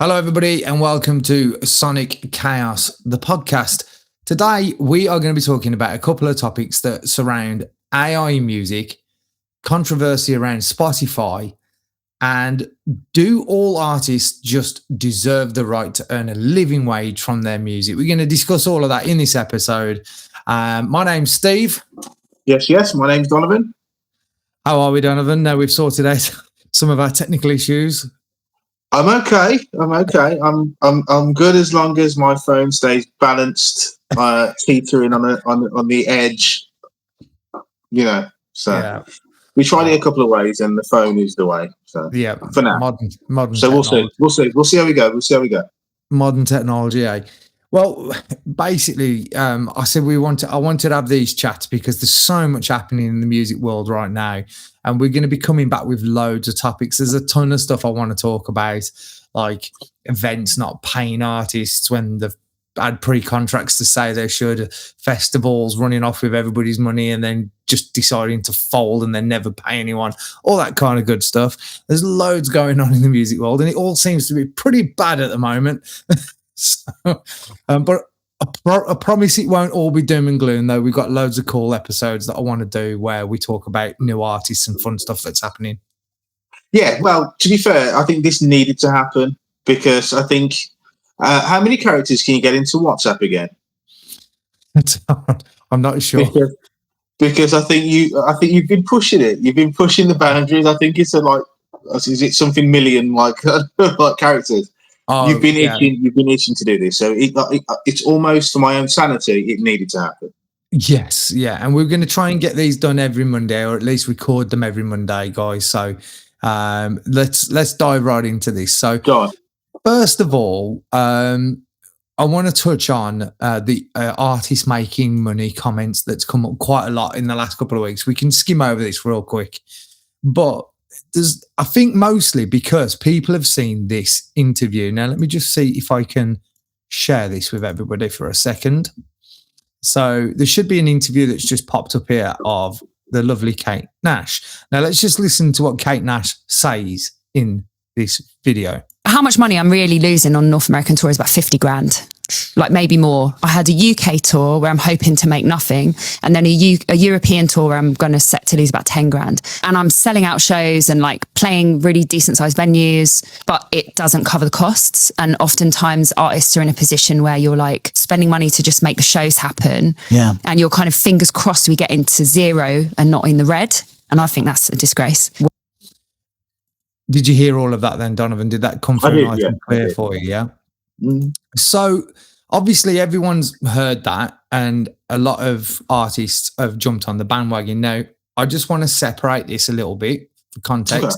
Hello, everybody, and welcome to Sonic Chaos, the podcast. Today, we are going to be talking about a couple of topics that surround AI music, controversy around Spotify, and do all artists just deserve the right to earn a living wage from their music? We're going to discuss all of that in this episode. My name's Steve. Yes. My name's Donovan. How are we, Donovan? Now we've sorted out some of our technical issues. I'm okay. I'm good as long as my phone stays balanced, teetering on the edge. So we tried it a couple of ways, and the phone is the way. So for now, modern. So we'll see how we go. Modern technology, eh? Well, basically, I said I wanted to have these chats because there's so much happening in the music world right now, and we're going to be coming back with loads of topics. There's a ton of stuff I want to talk about, like events not paying artists when they've had pre-contracts to say they should, festivals running off with everybody's money and then just deciding to fold and then never pay anyone, all that kind of good stuff. There's loads going on in the music world, and it all seems to be pretty bad at the moment. So, but I promise it won't all be doom and gloom, though. We've got loads of cool episodes that I want to do where we talk about new artists and fun stuff that's happening. Yeah, well, to be fair, I think this needed to happen because I think how many characters can you get into WhatsApp again? I'm not sure. Because I think you've been pushing it. You've been pushing the boundaries. I think is it something million like characters? You've been itching to do this, so it's almost for my own sanity. It needed to happen. Yes, yeah, and we're going to try and get these done every Monday, or at least record them every Monday, guys. So let's dive right into this. So first of all, I want to touch on the artist making money comments that's come up quite a lot in the last couple of weeks. We can skim over this real quick, but I think mostly because people have seen this interview. Now, let me just see if I can share this with everybody for a second. So there should be an interview that's just popped up here of the lovely Kate Nash. Now, let's just listen to what Kate Nash says in this video. How much money I'm really losing on North American tour is about 50 grand, like maybe more. I had a UK tour where I'm hoping to make nothing, and then a European tour where I'm going to set to lose about 10 grand. And I'm selling out shows and like playing really decent sized venues, but it doesn't cover the costs. And oftentimes artists are in a position where you're like spending money to just make the shows happen. Yeah. And you're kind of fingers crossed we get into zero and not in the red. And I think that's a disgrace. Did you hear all of that then, Donovan? Did that come through nice and clear for you? Yeah. Mm. So obviously everyone's heard that, and a lot of artists have jumped on the bandwagon. Now, I just want to separate this a little bit for context. Okay.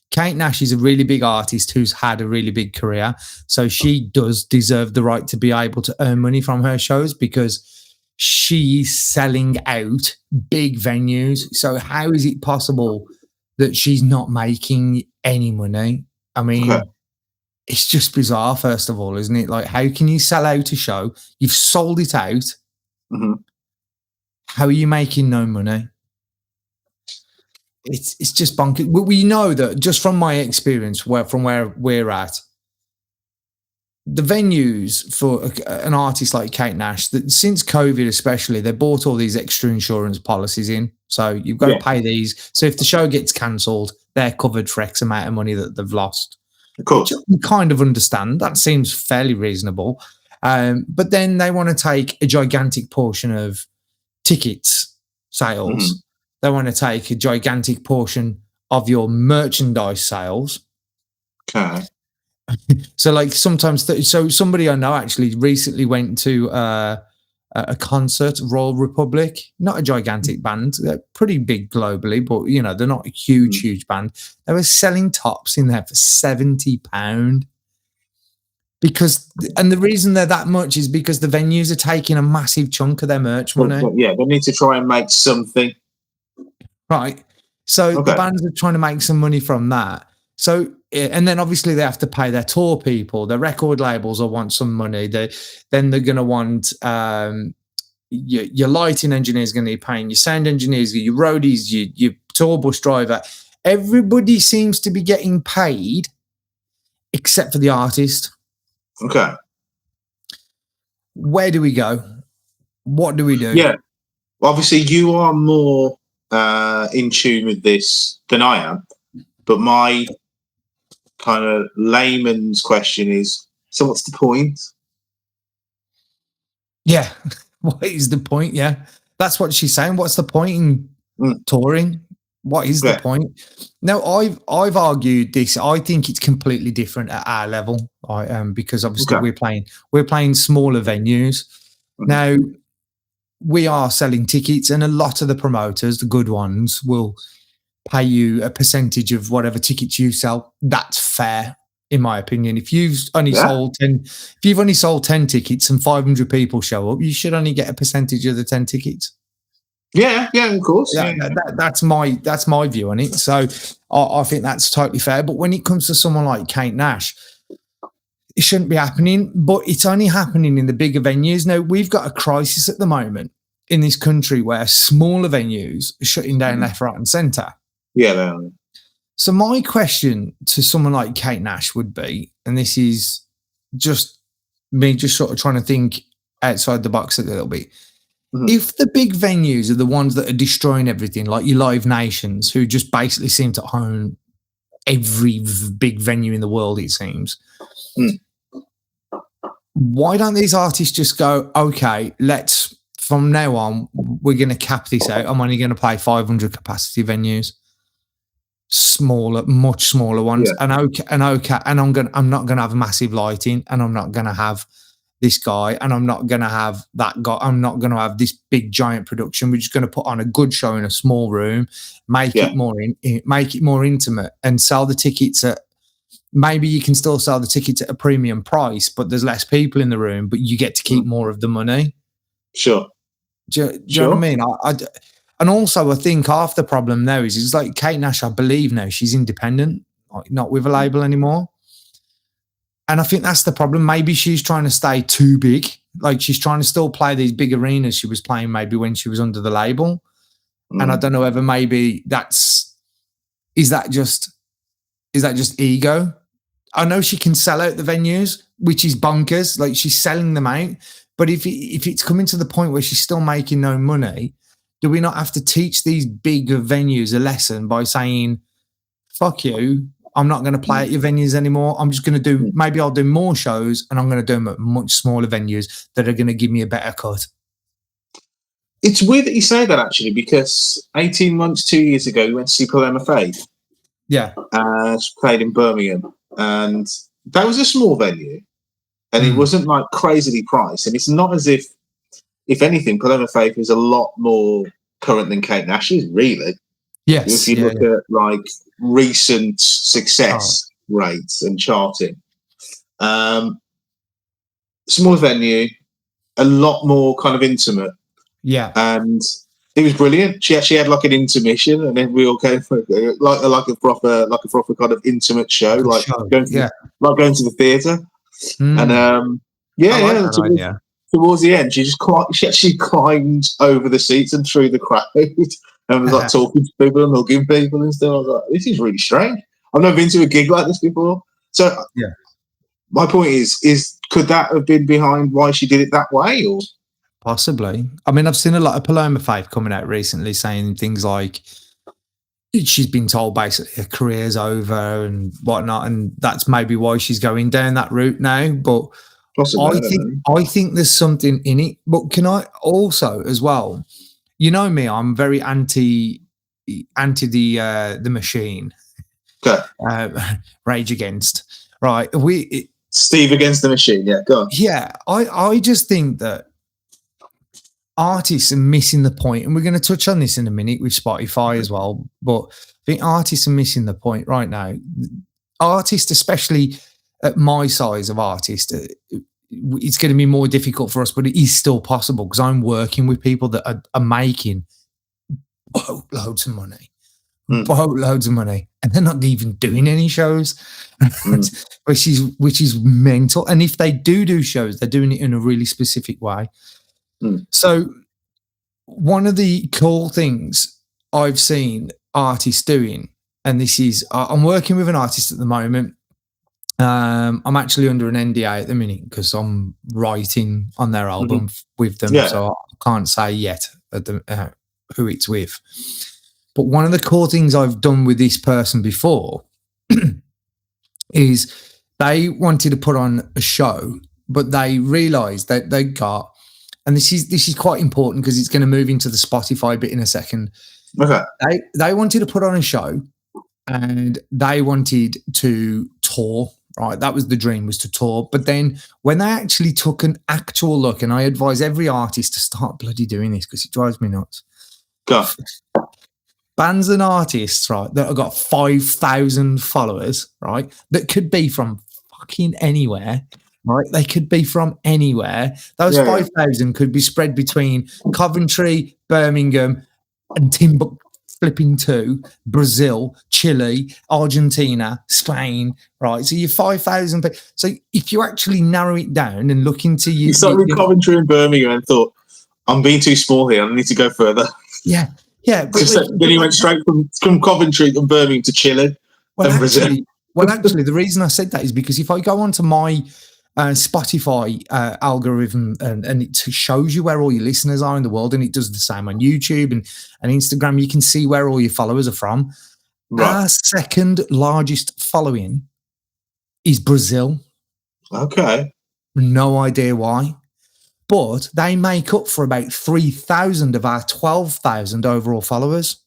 Kate Nash is a really big artist who's had a really big career, so she does deserve the right to be able to earn money from her shows because she's selling out big venues. So how is it possible that she's not making any money? I mean, it's just bizarre, first of all, isn't it? Like, how can you sell out a show? You've sold it out. Mm-hmm. How are you making no money? It's just bonkers. We know that just from my experience, from where we're at, the venues for an artist like Kate Nash, that since COVID especially, they bought all these extra insurance policies in. So you've got to pay these. So if the show gets cancelled, they're covered for X amount of money that they've lost. Of course. Which I kind of understand. That seems fairly reasonable. But then they want to take a gigantic portion of tickets sales. Mm-hmm. They want to take a gigantic portion of your merchandise sales. Okay. So like sometimes, so somebody I know actually recently went to a concert, Royal Republic, not a gigantic band. They're pretty big globally, but you know, they're not a huge band. They were selling tops in there for £70 and the reason they're that much is because the venues are taking a massive chunk of their merch money. Yeah, they need to try and make something. Right. So the bands are trying to make some money from that. So, and then obviously they have to pay their tour people, their record labels will want some money. Then they're going to want your lighting engineer is going to be paying, your sound engineers, your roadies, your tour bus driver. Everybody seems to be getting paid except for the artist. Okay. Where do we go? What do we do? Yeah. Obviously, you are more in tune with this than I am. But my kind of layman's question is, so what's the point? Yeah. What is the point? Yeah. That's what she's saying. What's the point in touring? What is the point? Now, I've argued this. I think it's completely different at our level. Because obviously we're playing smaller venues. Now, we are selling tickets, and a lot of the promoters, the good ones, will pay you a percentage of whatever tickets you sell. That's fair, in my opinion. If you've only sold 10 tickets and 500 people show up, you should only get a percentage of the 10 tickets. Yeah, of course. That's my view on it. So I think that's totally fair. But when it comes to someone like Kate Nash, it shouldn't be happening, but it's only happening in the bigger venues. Now, we've got a crisis at the moment in this country where smaller venues are shutting down left, right, and centre. Yeah, they are. So my question to someone like Kate Nash would be, and this is just me just sort of trying to think outside the box a little bit. If the big venues are the ones that are destroying everything, like your Live Nations, who just basically seem to own every big venue in the world, it seems, why don't these artists just go, okay, from now on, we're going to cap this out. I'm only going to play 500 capacity venues, much smaller ones. And I'm not going to have massive lighting, and I'm not going to have this guy, and I'm not going to have that guy. I'm not going to have this big giant production. We're just going to put on a good show in a small room, make it more intimate, and sell the tickets at. Maybe you can still sell the tickets at a premium price, but there's less people in the room, but you get to keep more of the money. Sure. Do you know what I mean? And also, I think half the problem now is like Kate Nash, I believe now she's independent, not with a label anymore. And I think that's the problem. Maybe she's trying to stay too big. Like she's trying to still play these big arenas she was playing maybe when she was under the label. And I don't know whether maybe is that just ego? I know she can sell out the venues, which is bonkers. Like she's selling them out. But if it's coming to the point where she's still making no money, do we not have to teach these bigger venues a lesson by saying, fuck you, I'm not going to play at your venues anymore. I'm just going to maybe I'll do more shows, and I'm going to do them at much smaller venues that are going to give me a better cut. It's weird that you say that, actually, because 18 months, 2 years ago, we went to see Paloma Faith. Yeah. She played in Birmingham, and that was a small venue, and it wasn't like crazily priced. And it's not as if anything, Paloma Faith is a lot more current than Kate Nash is, really. Yes. If you look at like recent success rates and charting, small venue, a lot more kind of intimate. Yeah, and it was brilliant. She actually had like an intermission, and then we all came for like a proper kind of intimate show, like going to the theatre. And towards the end, she actually climbed over the seats and through the crowd. And was like talking to people and hugging people and stuff. I was like, this is really strange. I've never been to a gig like this before. So my point is could that have been behind why she did it that way? Or possibly. I mean, I've seen a lot of Paloma Faith coming out recently saying things like she's been told basically her career's over and whatnot, and that's maybe why she's going down that route now. But possibly, I think there's something in it. But can I also as well? You know me, I'm very anti the machine. Okay. Rage Against. Right. Steve Against the Machine. Yeah, go on. Yeah. I just think that artists are missing the point, and we're going to touch on this in a minute with Spotify as well. But I think artists are missing the point right now. Artists, especially at my size of artist, it's going to be more difficult for us, but it is still possible because I'm working with people that are making boatloads of money, and they're not even doing any shows, which is mental. And if they do shows, they're doing it in a really specific way. So one of the cool things I've seen artists doing, and this is, I'm working with an artist at the moment. I'm actually under an NDA at the minute because I'm writing on their album with them, so I can't say yet at who it's with. But one of the cool things I've done with this person before is they wanted to put on a show, but they realised that they got, and this is quite important because it's going to move into the Spotify bit in a second. Okay. They wanted to put on a show, and they wanted to tour. Right, that was the dream, was to tour. But then when they actually took an actual look, and I advise every artist to start bloody doing this because it drives me nuts. Go. Bands and artists, right, that have got 5,000 followers, right, that could be from fucking anywhere, right? They could be from anywhere. Those 5,000 could be spread between Coventry, Birmingham, and Timbuktu. Flipping to Brazil, Chile, Argentina, Spain, right? So you're 5,000 people. So if you actually narrow it down and look into you started with Coventry and Birmingham and thought, I'm being too small here. I need to go further. Yeah. Then you went straight from Coventry and Birmingham to Chile and Brazil. Actually, the reason I said that is because if I go onto my Spotify algorithm and it shows you where all your listeners are in the world, and it does the same on YouTube and Instagram. You can see where all your followers are from. Right. Our second largest following is Brazil. Okay. No idea why, but they make up for about 3,000 of our 12,000 overall followers.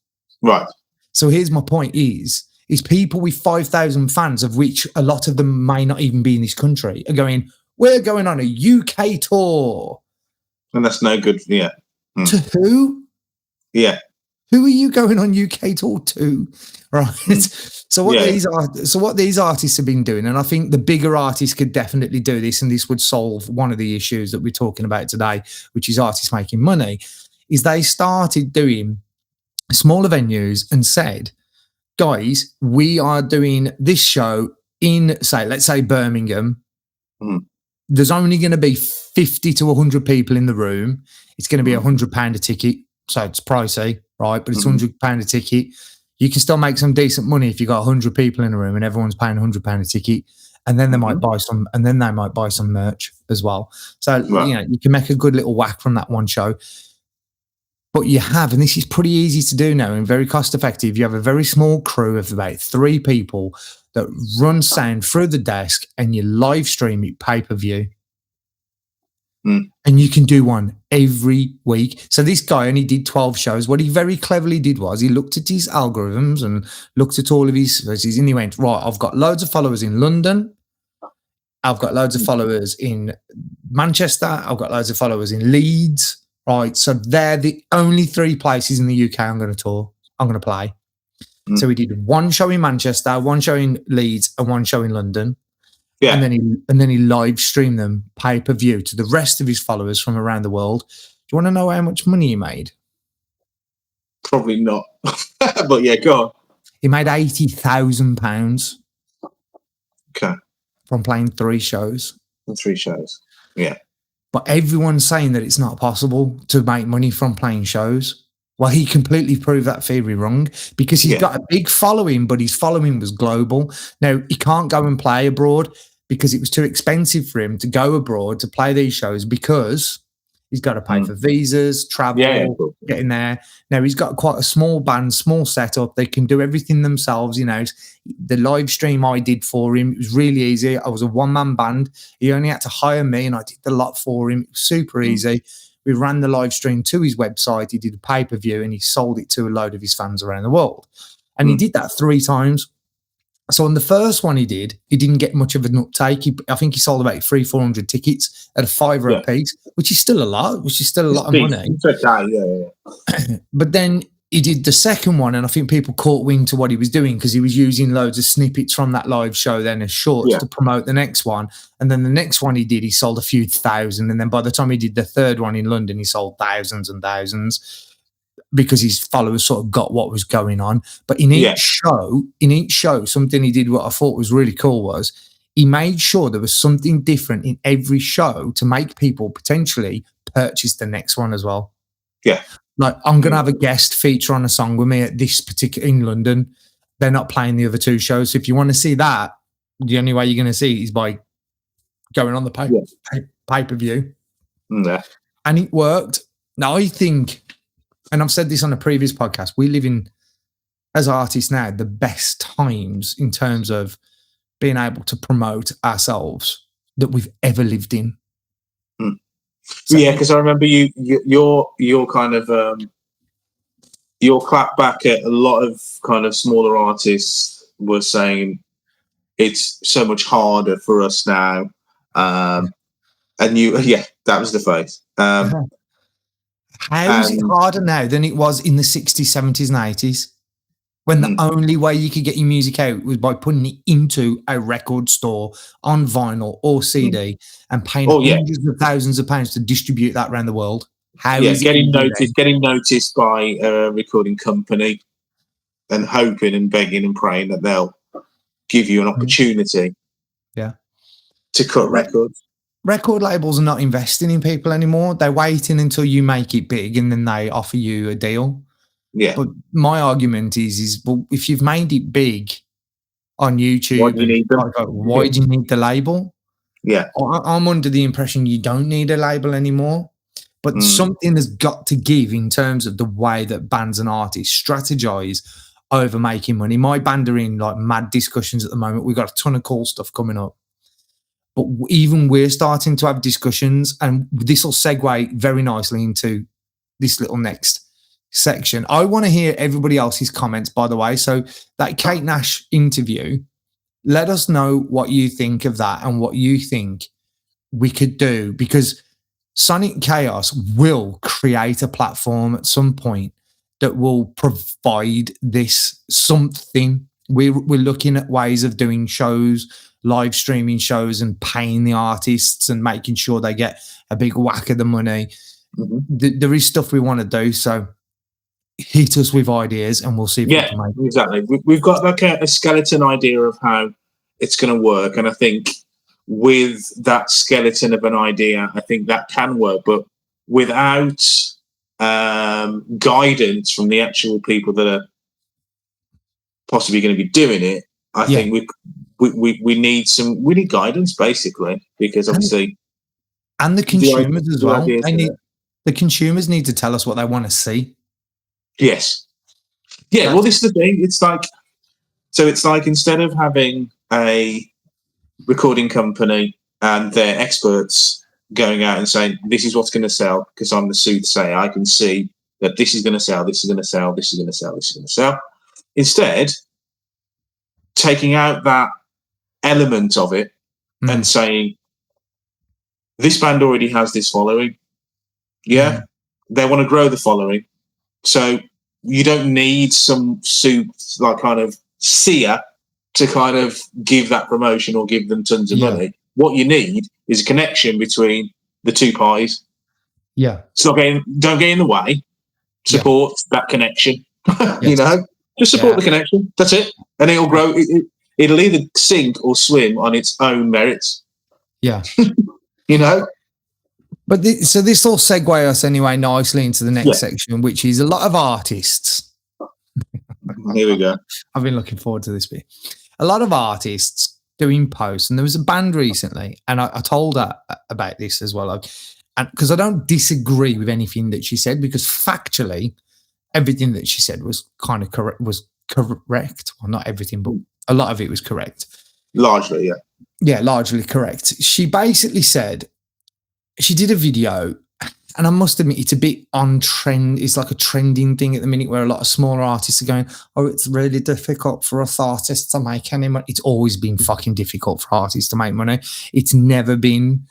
Right. So here's my point is people with 5,000 fans, of which a lot of them may not even be in this country, are going, we're going on a UK tour. And that's no good. Yeah. To who? Yeah. Who are you going on UK tour to? Right. So what these artists have been doing, and I think the bigger artists could definitely do this, and this would solve one of the issues that we're talking about today, which is artists making money, is they started doing smaller venues and said, guys, we are doing this show in, let's say Birmingham. There's only going to be 50 to 100 people in the room. It's going to be £100 a ticket. So it's pricey, right? But it's £100 a ticket. You can still make some decent money if you got 100 people in a room and everyone's paying £100 a ticket. And then they might buy some, and then they might buy some merch as well. So, you can make a good little whack from that one show. But you have, and this is pretty easy to do now and very cost effective, you have a very small crew of about 3 people that run sound through the desk and you live stream it pay-per-view. And you can do one every week. So this guy only did 12 shows. What he very cleverly did was he looked at his algorithms and looked at all of his, and he went, right, I've got loads of followers in London. I've got loads of followers in Manchester. I've got loads of followers in Leeds. Right, so they're the only 3 places in the UK I'm going to tour. I'm going to play. So we did one show in Manchester, one show in Leeds, and one show in London. Yeah, and then he live streamed them pay-per-view to the rest of his followers from around the world. Do you want to know how much money he made? Probably not, but yeah, go on. He made £80,000. Okay, from playing 3 shows. 3 shows, yeah. But everyone's saying that it's not possible to make money from playing shows. Well, he completely proved that theory wrong because he's got a big following, but his following was global. Now, he can't go and play abroad because it was too expensive for him to go abroad to play these shows because he's got to pay for visas, travel, getting there. Now, he's got quite a small band, small setup. They can do everything themselves, The live stream I did for him, it was really easy. I was a one-man band. He only had to hire me and I did the lot for him. It was super easy. We ran the live stream to his website. He did a pay-per-view and he sold it to a load of his fans around the world. And he did that 3 times. So on the first one he didn't get much of an uptake. I think he sold about 300-400 tickets at a £5 a piece, which is still a lot, of money. But then he did the second one, and I think people caught wind to what he was doing because he was using loads of snippets from that live show then as shorts to promote the next one. And then the next one he sold a few thousand. And then by the time he did the third one in London, he sold thousands and thousands because his followers sort of got what was going on. But in each show, something he did what I thought was really cool was he made sure there was something different in every show to make people potentially purchase the next one as well. Yeah. Like, I'm going to have a guest feature on a song with me at this particular in London. They're not playing the other 2 shows. So if you want to see that, the only way you're going to see it is by going on the pay-per-view. Yeah. And it worked. Now, I think, and I've said this on a previous podcast, we live in, as artists now, the best times in terms of being able to promote ourselves that we've ever lived in. So, yeah, because I remember your kind of your clap back at a lot of kind of smaller artists were saying it's so much harder for us now. And that was the phrase. How is it harder now than it was in the 60s, 70s, and 80s? When the only way you could get your music out was by putting it into a record store on vinyl or CD and paying hundreds of thousands of pounds to distribute that around the world. How is getting noticed by a recording company and hoping and begging and praying that they'll give you an opportunity to cut records. Record labels are not investing in people anymore. They're waiting until you make it big and then they offer you a deal. Yeah. But my argument is well, if you've made it big on YouTube, why do you need them? Why do you need the label? Yeah. I'm under the impression you don't need a label anymore. But something has got to give in terms of the way that bands and artists strategize over making money. My band are in like mad discussions at the moment. We've got a ton of cool stuff coming up. But even we're starting to have discussions, and this will segue very nicely into this little next section. I want to hear everybody else's comments, by the way. So that Kate Nash interview, let us know what you think of that and what you think we could do, because Sonic Chaos will create a platform at some point that will provide this something. We're looking at ways of doing shows, live streaming shows, and paying the artists and making sure they get a big whack of the money. There is stuff we want to do, so hit us with ideas and we'll see if we can make it. Exactly. We've got like a skeleton idea of how it's going to work, and I think with that skeleton of an idea, I think that can work, but without guidance from the actual people that are possibly going to be doing it, I think we need guidance, basically, because obviously, and the consumers as well. The consumers need to tell us what they want to see. Yes. Yeah. Well, this is the thing. It's like instead of having a recording company and their experts going out and saying, this is what's going to sell, because I'm the soothsayer, I can see that this is going to sell, this is going to sell, this is going to sell, this is going to sell. Instead, taking out that element of it and saying, this band already has this following. Yeah. They want to grow the following. So you don't need some like kind of seer to kind of give that promotion or give them tons of money. What you need is a connection between the two pies. Yeah. So don't get in the way. Support that connection. You know, just support the connection. That's it. And it'll grow. It'll either sink or swim on its own merits. Yeah. You know? But so this will segue us anyway nicely into the next section, which is a lot of artists. Here we go. I've been looking forward to this bit. A lot of artists doing posts, and there was a band recently, and I told her about this as well, and because I don't disagree with anything that she said, because factually, everything that she said was kind of correct. Well, not everything, but a lot of it was correct. Largely, yeah, largely correct. She basically said she did a video, and I must admit it's a bit on trend. It's like a trending thing at the minute where a lot of smaller artists are going, oh, it's really difficult for us artists to make any money. It's always been fucking difficult for artists to make money. It's never been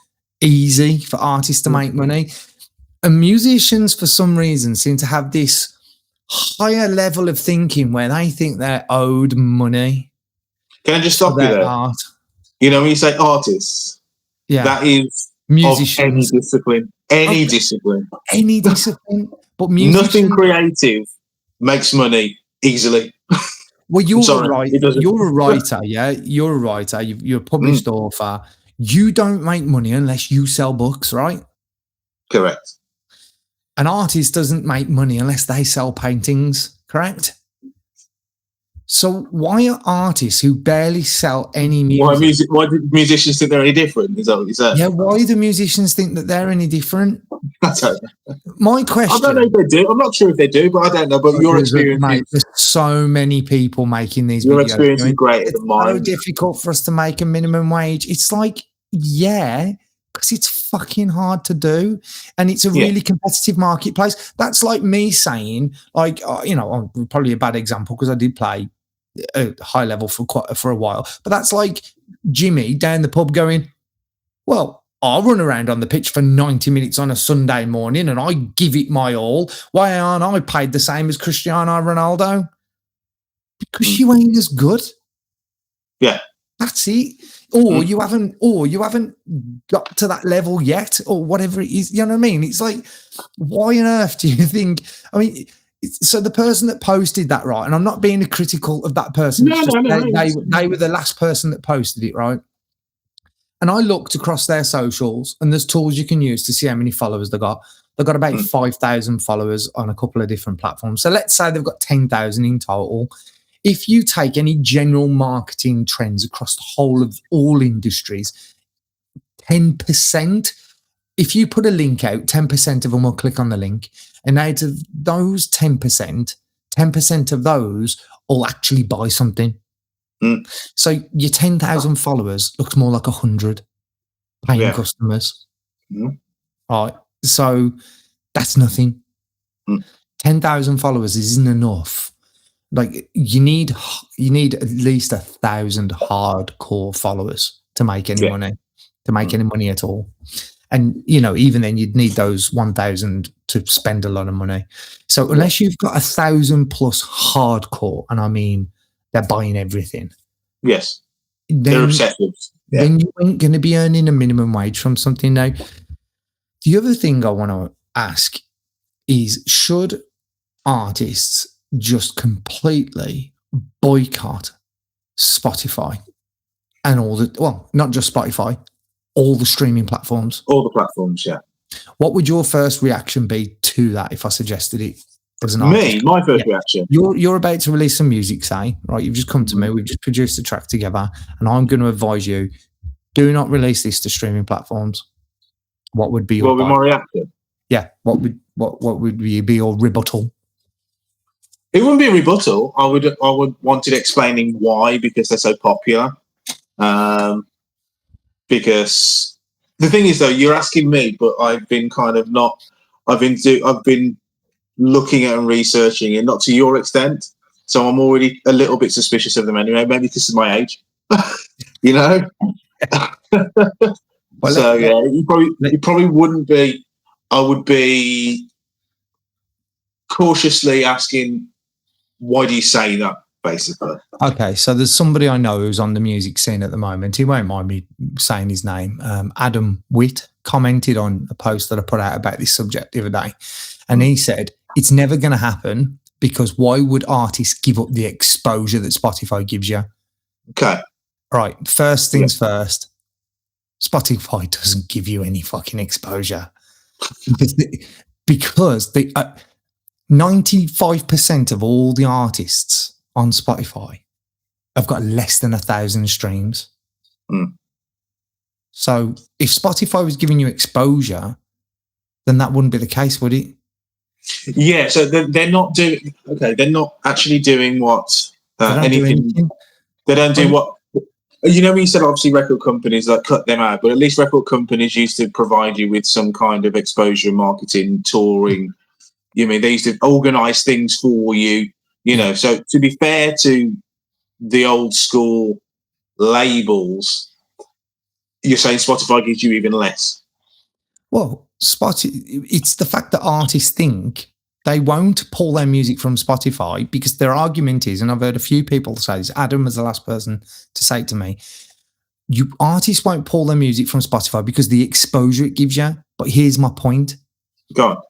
easy for artists to make money. And musicians, for some reason, seem to have this higher level of thinking where they think they're owed money. Can I just stop you there? Art. You know, when you say artists, that is musicians. Of any discipline. But nothing creative makes money easily. Well, you're a writer, yeah? You're a writer. You're a published author. You don't make money unless you sell books, right? Correct. An artist doesn't make money unless they sell paintings, correct? So why are artists who barely sell any music? Why do musicians think they're any different? Is that? Yeah, why do musicians think that they're any different? I don't know. My question. I don't know if they do. I'm not sure if they do, but I don't know. But your experience, mate, there's so many people making these. Your videos. experience is greater than mine. It's so difficult for us to make a minimum wage. It's like, yeah, because it's fucking hard to do, and it's a really competitive marketplace. That's like me saying, like, I'm probably a bad example because I did play a high level for a while, but that's like Jimmy down the pub going, well, I'll run around on the pitch for 90 minutes on a Sunday morning and I give it my all. Why aren't I paid the same as Cristiano Ronaldo? Because you ain't as good. Yeah. That's it. Or you haven't got to that level yet, or whatever it is. You know what I mean? It's like, why on earth do you think? I mean, so the person that posted that, right? And I'm not being critical of that person. No. They were the last person that posted it, right? And I looked across their socials, and there's tools you can use to see how many followers they got. They've got about 5,000 followers on a couple of different platforms. So let's say they've got 10,000 in total. If you take any general marketing trends across the whole of all industries, 10%, if you put a link out, 10% of them will click on the link. And out of those 10% of those will actually buy something. So your 10,000 followers looks more like 100 paying customers. Right. So that's nothing. 10,000 followers isn't enough. Like you need at least 1,000 hardcore followers to make any money at all. And even then you'd need those 1,000 to spend a lot of money. So unless you've got 1,000 plus hardcore, and I mean they're buying everything. Yes. They're obsessive. Yeah. Then you ain't going to be earning a minimum wage from something. Now, the other thing I want to ask is, should artists just completely boycott Spotify and not just Spotify, all the streaming platforms? All the platforms, yeah. What would your first reaction be to that if I suggested it? My first reaction. You're about to release some music, say, right? You've just come to me. We've just produced a track together, and I'm going to advise you: do not release this to streaming platforms. What would be your my reaction? Yeah. What would be your rebuttal? It wouldn't be a rebuttal. I would want it explaining why, because they're so popular. Because the thing is, though, you're asking me, but I've been kind of not. I've been looking at and researching it, not to your extent. So I'm already a little bit suspicious of them anyway. Maybe because of my age, you probably wouldn't be. I would be cautiously asking, why do you say that, basically? Okay, so there's somebody I know who's on the music scene at the moment. He won't mind me saying his name. Adam Witt commented on a post that I put out about this subject the other day. And he said, it's never going to happen because why would artists give up the exposure that Spotify gives you? Okay. Right. First things first, Spotify doesn't give you any fucking exposure. because 95% of all the artists on Spotify have got less than 1,000 streams. So if Spotify was giving you exposure, then that wouldn't be the case, would it? Yeah, so they're not doing. Okay, they're not actually doing what anything. They don't do what. When you said obviously record companies like cut them out, but at least record companies used to provide you with some kind of exposure, marketing, touring. They used to organise things for you. So to be fair to the old school labels, you're saying Spotify gives you even less. Well, it's the fact that artists think they won't pull their music from Spotify because their argument is, and I've heard a few people say this, Adam was the last person to say it to me, artists won't pull their music from Spotify because the exposure it gives you. But here's my point. Go on.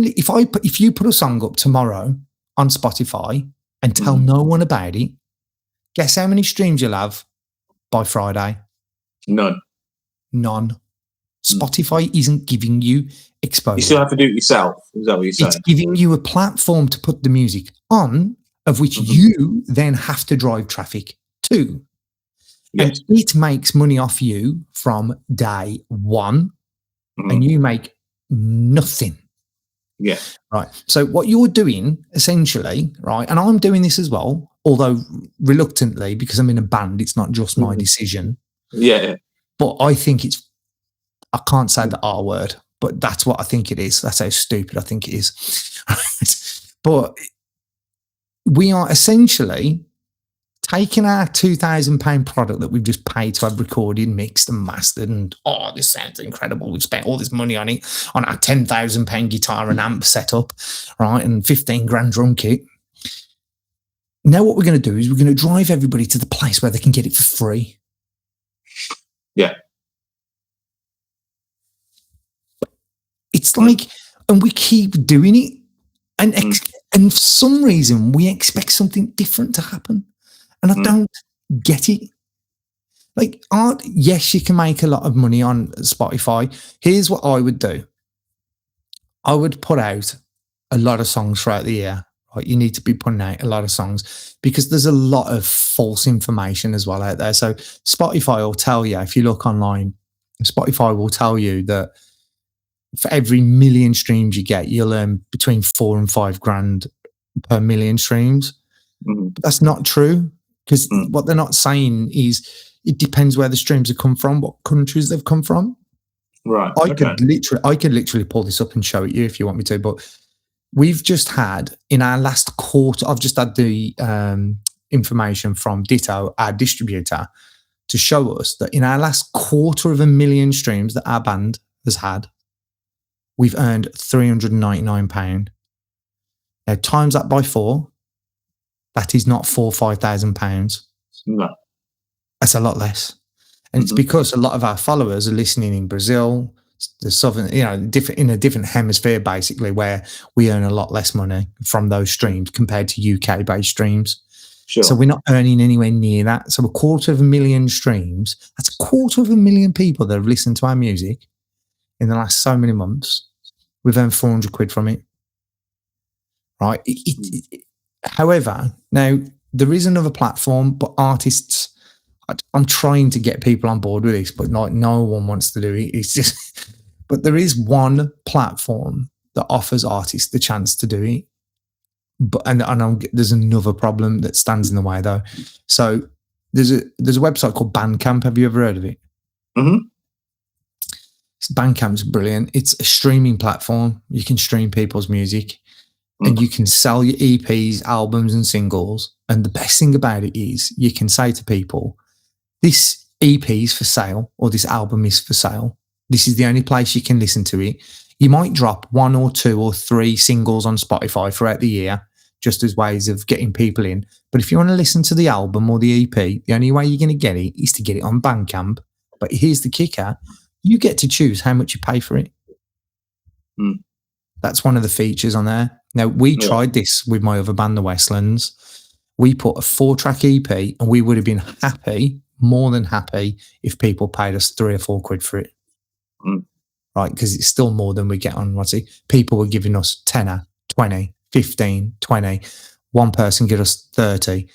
If you put a song up tomorrow on Spotify and tell no one about it, guess how many streams you'll have by Friday? None. Spotify isn't giving you exposure. You still have to do it yourself. Is that what you're saying? It's giving you a platform to put the music on, of which you then have to drive traffic to. Yes. And it makes money off you from day one, and you make nothing. Yeah. Right. So what you're doing essentially, right, and I'm doing this as well, although reluctantly because I'm in a band, it's not just my decision. Yeah. But I think I can't say the R word, but that's what I think it is. That's how stupid I think it is. But we are essentially taking our £2,000 product that we've just paid to have recorded, mixed and mastered, and this sounds incredible. We've spent all this money on it, on our £10,000 guitar and amp setup, right, and 15 grand drum kit. Now what we're going to do is we're going to drive everybody to the place where they can get it for free. Yeah. It's like, and we keep doing it, and for some reason we expect something different to happen. And I don't get it. Like, yes, you can make a lot of money on Spotify. Here's what I would do. I would put out a lot of songs throughout the year. Right? You need to be putting out a lot of songs because there's a lot of false information as well out there. So Spotify will tell you, if you look online, Spotify will tell you that for every million streams you get, you'll earn between 4 and 5 grand per million streams. But that's not true. Because what they're not saying is it depends where the streams have come from, what countries they've come from. Right. I could literally pull this up and show it you if you want me to. But we've just had in our last quarter, I've just had the information from Ditto, our distributor, to show us that in our last £250,000 streams that our band has had, we've earned £399. Now times that by 4. That is not £4,000 or £5,000. No. That's a lot less. And it's because a lot of our followers are listening in Brazil, the southern, in a different hemisphere, basically, where we earn a lot less money from those streams compared to UK-based streams. Sure. So we're not earning anywhere near that. So 250,000 streams, that's 250,000 people that have listened to our music in the last so many months. We've earned 400 quid from it. Right? However, now there is another platform, but artists, I'm trying to get people on board with this, but no one wants to do it. It's just, but there is one platform that offers artists the chance to do it. But there's another problem that stands in the way though. So there's a website called Bandcamp. Have you ever heard of it? Bandcamp's brilliant. It's a streaming platform. You can stream people's music. And you can sell your EPs, albums, and singles. And the best thing about it is you can say to people, this EP is for sale, or this album is for sale. This is the only place you can listen to it. You might drop 1 or 2 or 3 singles on Spotify throughout the year, just as ways of getting people in. But if you want to listen to the album or the EP, the only way you're going to get it is to get it on Bandcamp. But here's the kicker. You get to choose how much you pay for it. That's one of the features on there. Now, we tried this with my other band, the Westlands. We put a 4-track EP and we would have been happy, more than happy, if people paid us 3 or 4 quid for it. Right? Because it's still more than we get on Whatsapp. People were giving us 10, 20, 15, 20. One person gave us 30.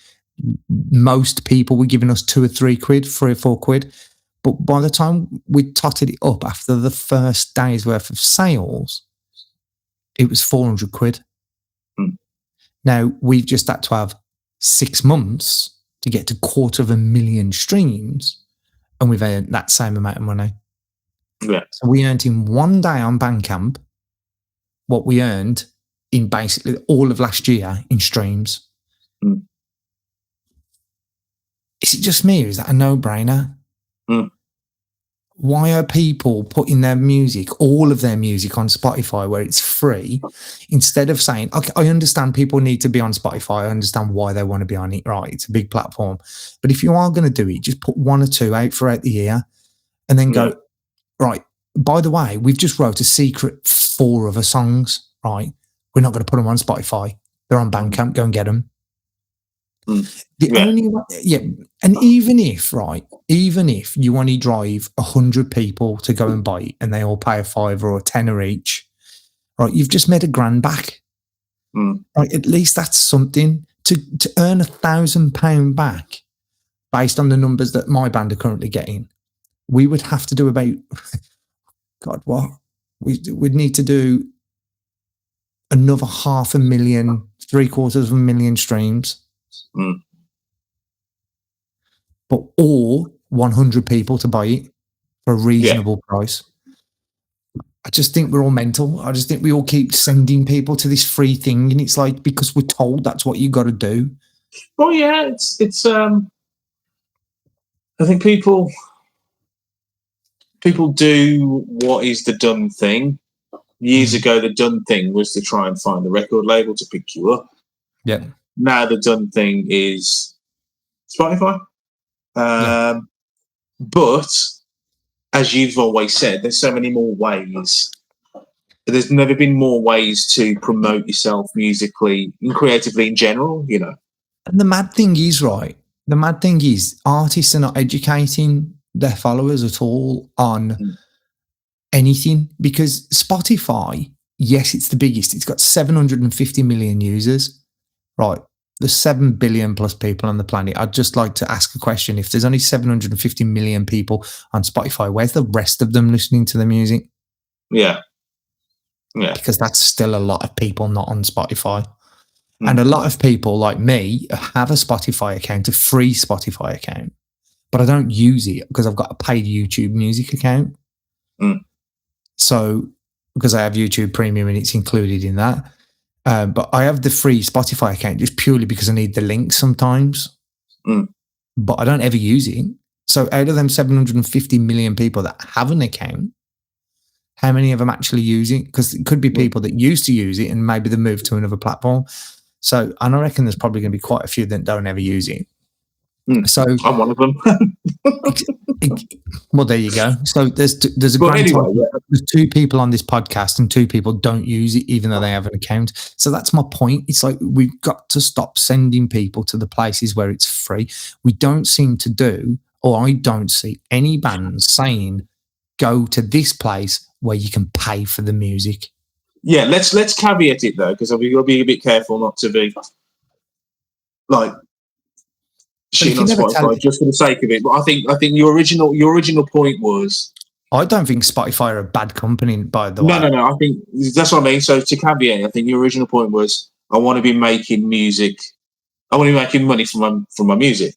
Most people were giving us 2 or 3 quid, 3 or 4 quid. But by the time we totted it up after the first day's worth of sales, it was 400 quid. Now, we've just had to have 6 months to get to 250,000 streams, and we've earned that same amount of money. Yeah. So we earned in one day on Bandcamp what we earned in basically all of last year in streams. Is it just me, or is that a no-brainer? Why are people putting their music, all of their music, on Spotify where it's free, instead of saying, okay, I understand people need to be on Spotify. I understand why they want to be on it. Right. It's a big platform. But if you are going to do it, just put 1 or 2 out throughout the year and then go, right, by the way, we've just wrote a secret 4 other songs, right? We're not going to put them on Spotify. They're on Bandcamp. Go and get them. Only way, and even if you only drive 100 people to go and buy it and they all pay a £5 or a £10 each, right, you've just made £1,000 back. Right, at least that's something to earn £1,000 back based on the numbers that my band are currently getting, we would have to do about, God, what? We'd need to do another 500,000, 750,000 streams. Mm. But all 100 people to buy it for a reasonable price. I just think we're all mental. I just think we all keep sending people to this free thing, and it's like, because we're told that's what you got to do. Well, yeah, it's. I think people do what is the done thing. Years ago, the done thing was to try and find a record label to pick you up. Yeah. Now the done thing is Spotify. But as you've always said, there's so many more ways. There's never been more ways to promote yourself musically and creatively in general, you know. And the mad thing is, right? The mad thing is, artists are not educating their followers at all on anything, because Spotify, yes, it's the biggest. It's got 750 million users, right? There's 7 billion plus people on the planet. I'd just like to ask a question. If there's only 750 million people on Spotify, where's the rest of them listening to the music? Yeah. Yeah. Because that's still a lot of people not on Spotify. And a lot of people like me have a Spotify account, a free Spotify account, but I don't use it because I've got a paid YouTube Music account. So, because I have YouTube Premium and it's included in that. But I have the free Spotify account just purely because I need the links sometimes. But I don't ever use it. So out of them 750 million people that have an account, how many of them actually use it? Because it could be people that used to use it and maybe they moved to another platform. So, and I reckon there's probably going to be quite a few that don't ever use it. So I'm one of them. Well, there you go. So there's a there's 2 people on this podcast and 2 people don't use it even though they have an account. So that's my point. It's like, we've got to stop sending people to the places where it's free. We don't seem to do, or I don't see any bands saying, go to this place where you can pay for the music. Yeah, let's caveat it though, because we've got to be a bit careful not to be like shitting on Spotify just for the sake of it. But I think your original point was, I don't think Spotify are a bad company, by the way. No. I think that's what I mean. So to caveat, I think your original point was, I want to be making music. I want to be making money from my music,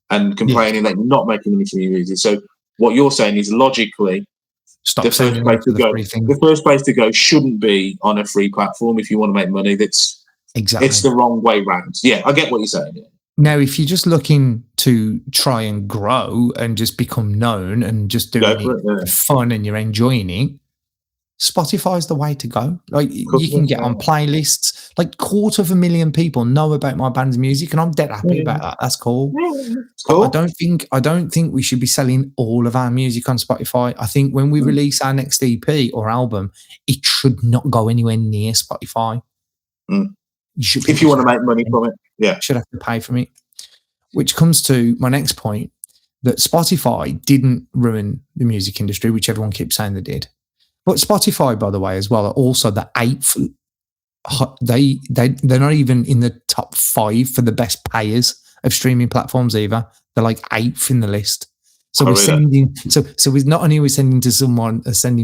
and complaining that you're not making money from your music. So what you're saying is, logically, the first place to go shouldn't be on a free platform if you want to make money. That's exactly, it's the wrong way round. Yeah, I get what you're saying. Yeah. Now, if you're just looking to try and grow and just become known and just doing it for fun and you're enjoying it, Spotify's the way to go. Like, you can get on playlists. Like, 250,000 people know about my band's music, and I'm dead happy about that. That's cool. Cool. I don't think we should be selling all of our music on Spotify. I think when we release our next EP or album, it should not go anywhere near Spotify. If you want to make money from it, yeah, should have to pay for it. Which comes to my next point, that Spotify didn't ruin the music industry, which everyone keeps saying they did. But Spotify, by the way, as well, are also the 8th. They're not even in the top 5 for the best payers of streaming platforms either. They're like 8th in the list. So we're sending. So we're not only sending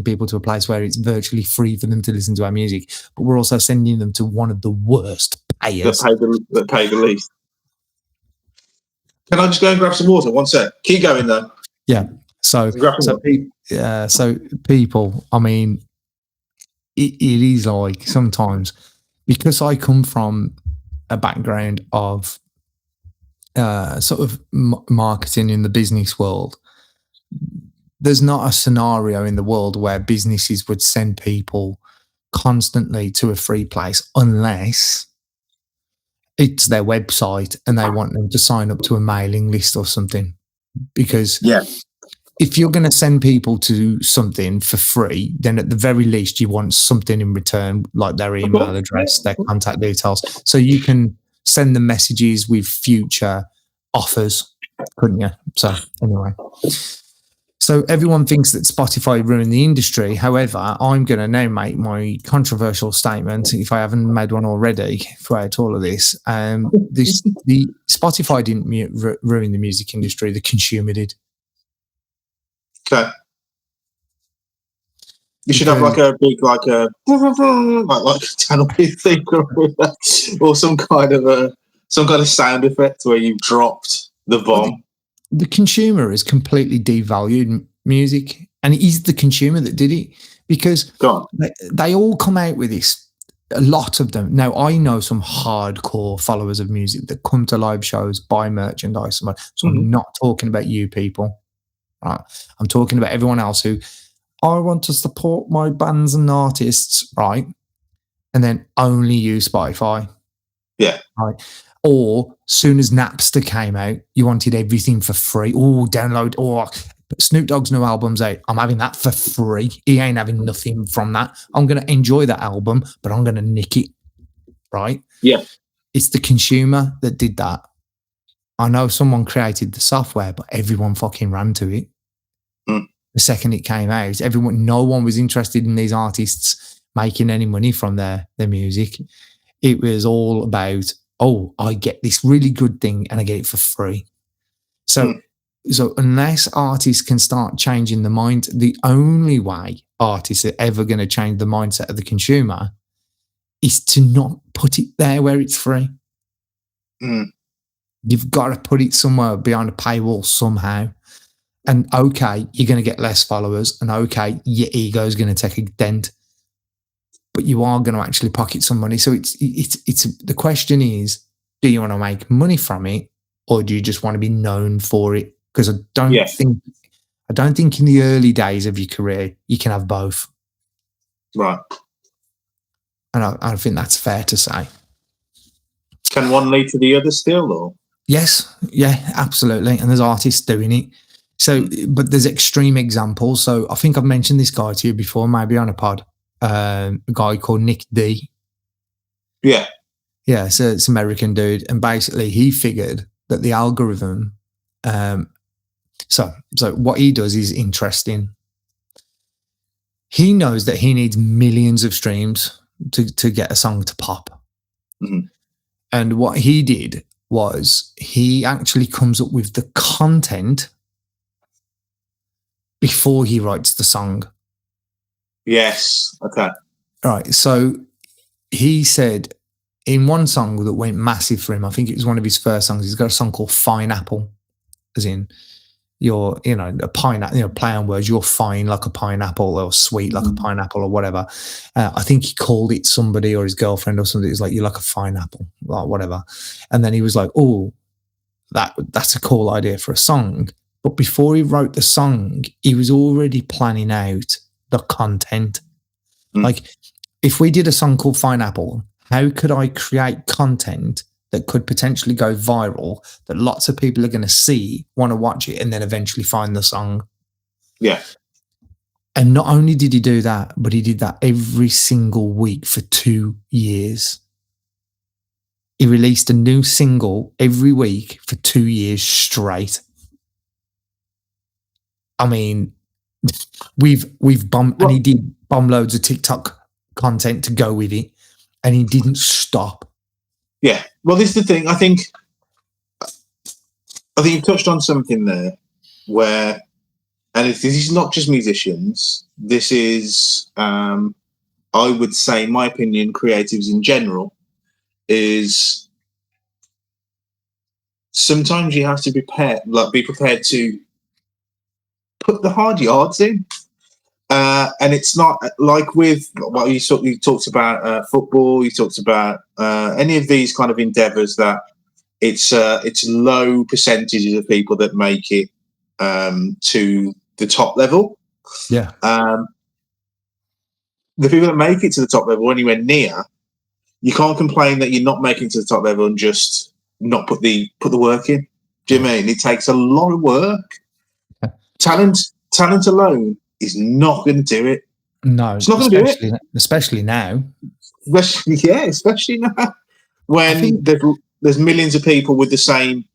people to a place where it's virtually free for them to listen to our music, but we're also sending them to one of the worst payers that pay the least. Can I just go and grab some water? One sec. Keep going though. Yeah. So people, I mean, it is like, sometimes, because I come from a background of sort of marketing in the business world, there's not a scenario in the world where businesses would send people constantly to a free place unless it's their website and they want them to sign up to a mailing list or something. Because if you're going to send people to something for free, then at the very least you want something in return, like their email address, their contact details, so you can send them messages with future offers, couldn't you? So anyway, So everyone thinks that Spotify ruined the industry. However, I'm going to now make my controversial statement, if I haven't made one already throughout all of this. The Spotify didn't ruin the music industry; the consumer did. Okay. You should have like a big, like channel thing, or some kind of sound effect where you've dropped the bomb. The consumer has completely devalued music, and it is the consumer that did it, because they all come out with this. A lot of them. Now, I know some hardcore followers of music that come to live shows, buy merchandise. So I'm not talking about you people. Right? I'm talking about everyone else who, I want to support my bands and artists, right? And then only use Spotify. Yeah. Right. Or soon as Napster came out, you wanted everything for free. Oh, download. Or Snoop Dogg's new album's out. I'm having that for free. He ain't having nothing from that. I'm going to enjoy that album, but I'm going to nick it. Right? Yeah. It's the consumer that did that. I know someone created the software, but everyone fucking ran to it. The second it came out, no one was interested in these artists making any money from their music. It was all about, I get this really good thing and I get it for free. So unless artists can start changing the mind, the only way artists are ever going to change the mindset of the consumer is to not put it there where it's free. You've got to put it somewhere behind a paywall somehow. And okay, you're going to get less followers, and okay, your ego is going to take a dent, but you are going to actually pocket some money. So it's the question is, do you want to make money from it, or do you just want to be known for it? Because I don't think in the early days of your career you can have both. Right. And I think that's fair to say. Can one lead to the other still, or? Yes, yeah, absolutely. And there's artists doing it. So, but there's extreme examples. So I think I've mentioned this guy to you before, maybe on a pod, a guy called Nick D. Yeah. Yeah, so it's an American dude. And basically he figured that the algorithm, so what he does is interesting. He knows that he needs millions of streams to get a song to pop. And what he did was he actually comes up with the content before he writes the song. Yes. Okay. All right. So he said in one song that went massive for him, I think it was one of his first songs, he's got a song called Fine Apple, as in you're, a pineapple, play on words, you're fine like a pineapple or sweet like a pineapple or whatever. I think he called it somebody or his girlfriend or something. He's like, you're like a fine apple, like whatever. And then he was like, oh, that's a cool idea for a song. But before he wrote the song, he was already planning out the content. Like, if we did a song called Fine Apple, how could I create content that could potentially go viral, that lots of people are going to see, want to watch it, and then eventually find the song? Yeah. And not only did he do that, but he did that every single week for 2 years. He released a new single every week for 2 years straight. I mean, we've bombed, and he did bomb loads of TikTok content to go with it, and he didn't stop. Yeah. Well, this is the thing. I think you touched on something there where, and this is not just musicians. This is, I would say, in my opinion, creatives in general, is sometimes you have to be prepared to put the hard yards in. And it's not like with what you talked about football, you talked about any of these kind of endeavors that it's low percentages of people that make it to the top level. Yeah. The people that make it to the top level anywhere near, you can't complain that you're not making it to the top level and just not put the work in. Do you mean? It takes a lot of work. Talent alone is not going to do it. No, it's not going to do it. Especially now. Especially now. When there's millions of people with the same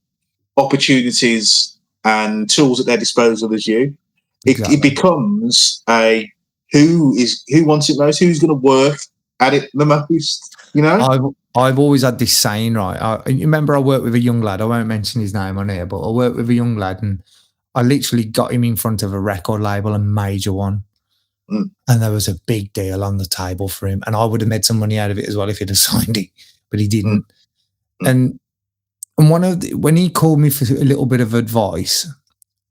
opportunities and tools at their disposal as you. It becomes a who wants it most, who's going to work at it the most, you know? I've always had this saying, right? I remember I worked with a young lad. I won't mention his name on here, but I worked with a young lad, and I literally got him in front of a record label, a major one. And there was a big deal on the table for him. And I would have made some money out of it as well if he'd have signed it, but he didn't. And when he called me for a little bit of advice,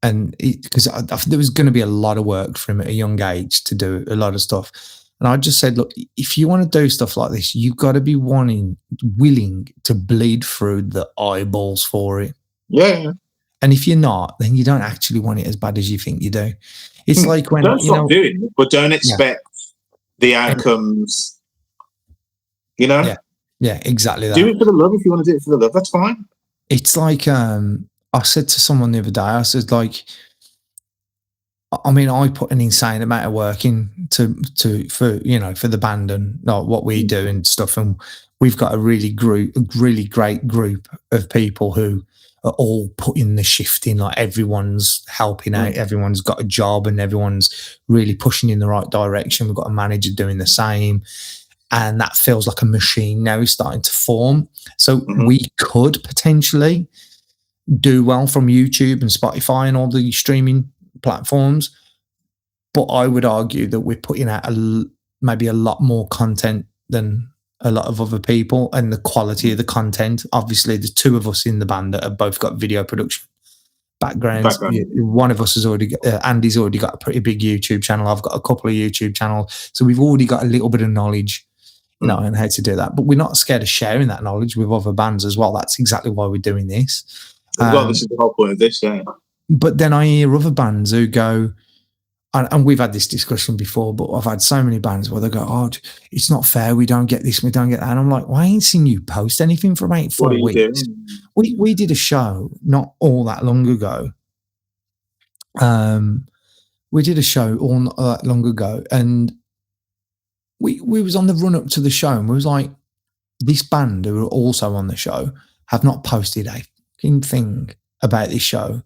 and because there was going to be a lot of work for him at a young age to do a lot of stuff. And I just said, look, if you want to do stuff like this, you've got to be willing to bleed through the eyeballs for it. Yeah. And if you're not, then you don't actually want it as bad as you think you do. It's like when don't stop doing it, but don't expect the outcomes. You know? Yeah, exactly that. Do it for the love. If you want to do it for the love, that's fine. It's like I said to someone the other day, I said, like, I mean, I put an insane amount of work in for the band and what we do and stuff, and we've got a really great group of people who are all putting the shift in. Like, everyone's helping out, everyone's got a job, and everyone's really pushing in the right direction. We've got a manager doing the same, and that feels like a machine now is starting to form. So we could potentially do well from YouTube and Spotify and all the streaming platforms, but I would argue that we're putting out maybe a lot more content than a lot of other people, and the quality of the content. Obviously, the two of us in the band that have both got video production backgrounds. One of us has already Andy's already got a pretty big YouTube channel. I've got a couple of YouTube channels, so we've already got a little bit of knowledge, on how to do that. But we're not scared of sharing that knowledge with other bands as well. That's exactly why we're doing this. This is the whole point of this, yeah. But then I hear other bands who go, and we've had this discussion before, but I've had so many bands where they go, oh, it's not fair, we don't get this, we don't get that. And I'm like, well, I ain't seen you post anything for about 4 weeks. We did a show not all that long ago. We did a show all not that long ago, and we was on the run up to the show, and we was like, this band who are also on the show have not posted a fucking thing about this show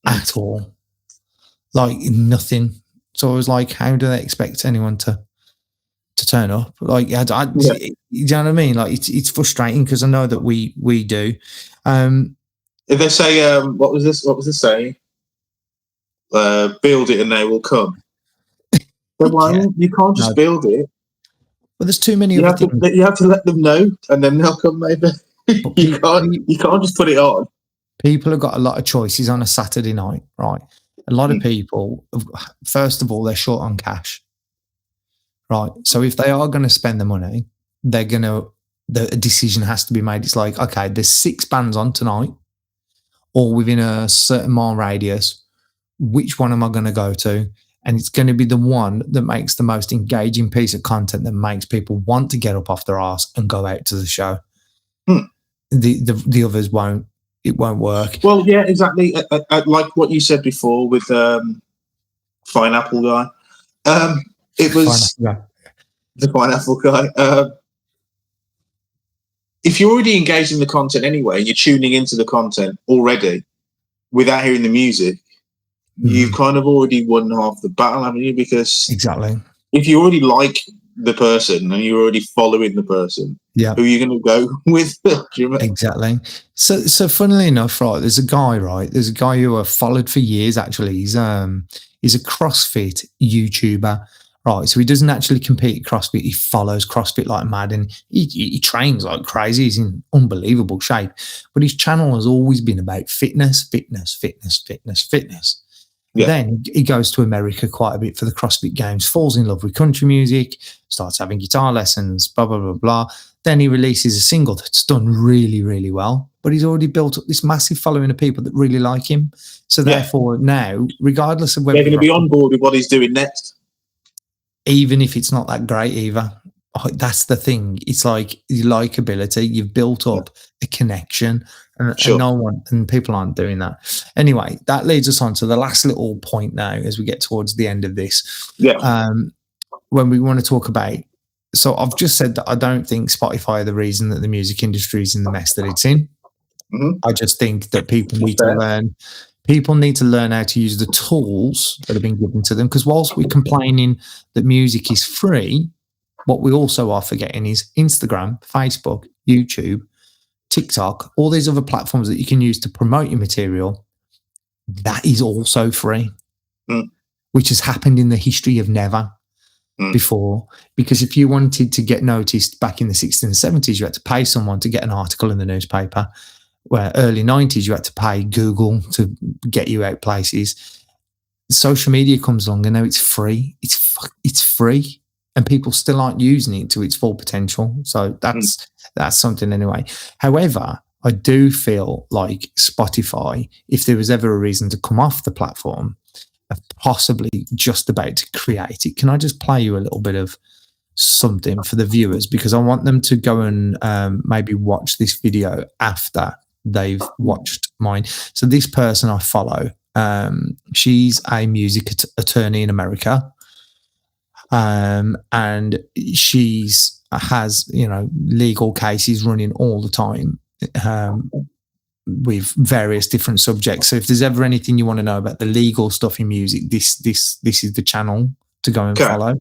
at all. Like, nothing. So I was like, how do they expect anyone to turn up? Like, you know what I mean? Like, it's frustrating because I know that we do. If they say, what was the saying? Build it and they will come. But you can't just build it. Well, there's too many. You have to let them know, and then they'll come. Maybe you can't just put it on. People have got a lot of choices on a Saturday night, right? A lot of people, first of all, they're short on cash, right? So if they are going to spend the money, the decision has to be made. It's like, okay, there's 6 bands on tonight, or within a certain mile radius. Which one am I going to go to? And it's going to be the one that makes the most engaging piece of content that makes people want to get up off their arse and go out to the show. The others won't. It won't work. Well, yeah, exactly. Like what you said before with Pineapple Guy. It was the Pineapple Guy. If you're already engaged in the content anyway, and you're tuning into the content already without hearing the music, you've kind of already won half the battle, haven't you? Because if you already like the person and you're already following the person, who are you going to go with? Exactly. So funnily enough, right, there's a guy who I've followed for years. Actually, he's a CrossFit YouTuber, right? So he doesn't actually compete at CrossFit. He follows CrossFit like mad, and he trains like crazy. He's in unbelievable shape. But his channel has always been about fitness. Yeah. Then he goes to America quite a bit for the CrossFit Games, falls in love with country music, starts having guitar lessons, blah, blah, blah, blah. Then he releases a single that's done really, really well, but he's already built up this massive following of people that really like him. So therefore now, regardless of whether they're going to be on board with what he's doing next, even if it's not that great either. That's the thing. It's like your likability. You've built up a connection, and people aren't doing that. Anyway, that leads us on to the last little point now as we get towards the end of this. Yeah. When we want to talk about, so I've just said that I don't think Spotify are the reason that the music industry is in the mess that it's in. I just think that people need to learn People need to learn how to use the tools that have been given to them, because whilst we're complaining that music is free, what we also are forgetting is Instagram, Facebook, YouTube, TikTok, all these other platforms that you can use to promote your material. That is also free, which has happened in the history of never before. Because if you wanted to get noticed back in the 60s and 70s, you had to pay someone to get an article in the newspaper. Where early 90s, you had to pay Google to get you out places. Social media comes along and now it's free. It's free, and people still aren't using it to its full potential. So that's something anyway. However, I do feel like Spotify, if there was ever a reason to come off the platform, are possibly just about to create it. Can I just play you a little bit of something for the viewers? Because I want them to go and maybe watch this video after they've watched mine. So this person I follow, she's a music attorney in America, and she's has legal cases running all the time with various different subjects. So if there's ever anything you want to know about the legal stuff in music, this is the channel to go and follow.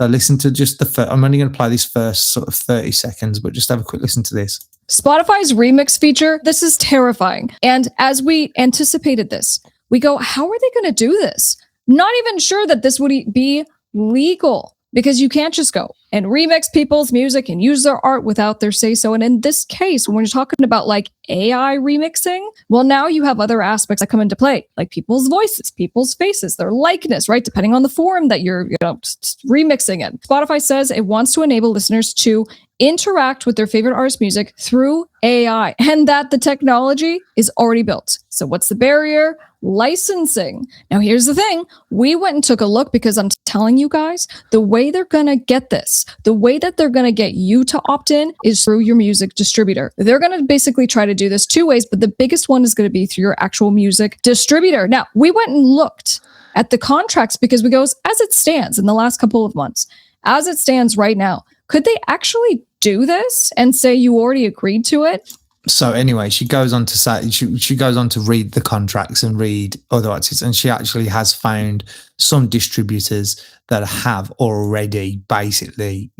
So listen to just I'm only going to play this first sort of 30 seconds, but just have a quick listen to this. Spotify's remix feature, this is terrifying. And as we anticipated this, we go, how are they going to do this? Not even sure that this would be legal, because you can't just go and remix people's music and use their art without their say-so. And in this case, when you're talking about like AI remixing, well, now you have other aspects that come into play, like people's voices, people's faces, their likeness, right? Depending on the form that you're remixing it. Spotify says it wants to enable listeners to interact with their favorite artist music through AI, and that the technology is already built. So what's the barrier? Licensing. Now, here's the thing. We went and took a look, because I'm telling you guys, the way they're going to get this, the way that they're going to get you to opt in is through your music distributor. They're going to basically try to do this two ways, but the biggest one is going to be through your actual music distributor. Now, we went and looked at the contracts, because we go, as it stands in the last couple of months, as it stands right now, could they actually do this and say you already agreed to it? So anyway, she goes on to say, she goes on to read the contracts and read other artists, and she actually has found some distributors that have already basically,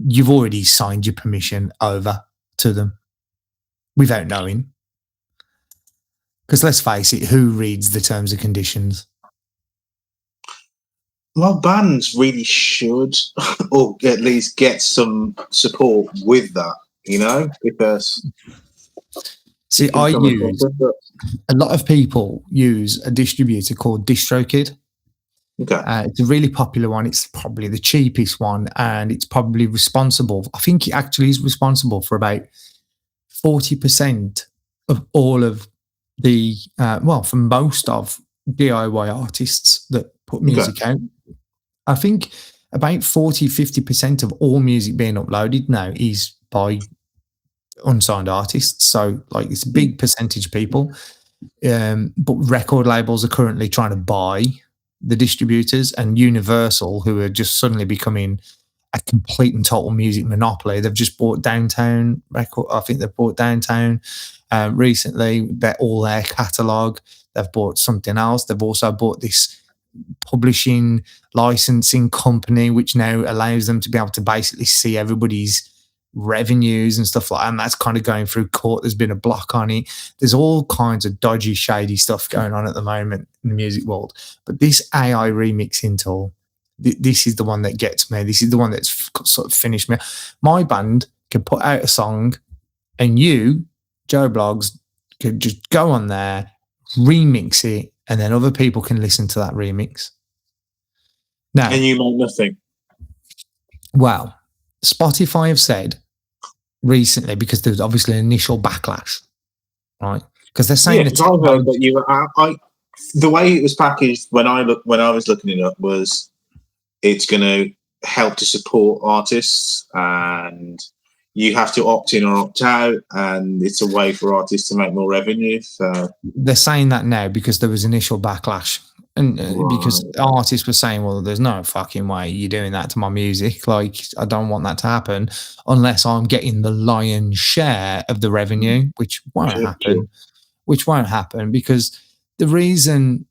you've already signed your permission over to them without knowing. Because let's face it, who reads the terms and conditions? Well, bands really should, or at least get some support with that, because... See, a lot of people use a distributor called DistroKid. Okay. It's a really popular one. It's probably the cheapest one, and it's probably responsible. I think it actually is responsible for about 40% of all of the, for most of DIY artists that put music out. I think about 50% of all music being uploaded now is by unsigned artists. So like it's a big percentage of people. But record labels are currently trying to buy the distributors, and Universal, who are just suddenly becoming a complete and total music monopoly. They've just bought Downtown Record. I think they've bought Downtown recently. They're all their catalog. They've bought something else. They've also bought this publishing licensing company, which now allows them to be able to basically see everybody's revenues and stuff like that. And that's kind of going through court. There's been a block on it. There's all kinds of dodgy, shady stuff going on at the moment in the music world. But this AI remixing tool, this is the one that gets me. This is the one that's sort of finished me. My band can put out a song, and you, Joe Bloggs, could just go on there, remix it, and then other people can listen to that remix. Now, and you make nothing. Well, Spotify have said recently, because there's obviously an initial backlash, right? Because they're saying the way it was packaged when I was looking it up was it's going to help to support artists, and you have to opt in or opt out, and it's a way for artists to make more revenue. So they're saying that now because there was initial backlash, and because artists were saying, well, there's no fucking way you're doing that to my music. Like, I don't want that to happen unless I'm getting the lion's share of the revenue, which won't happen. Which won't happen because the reason,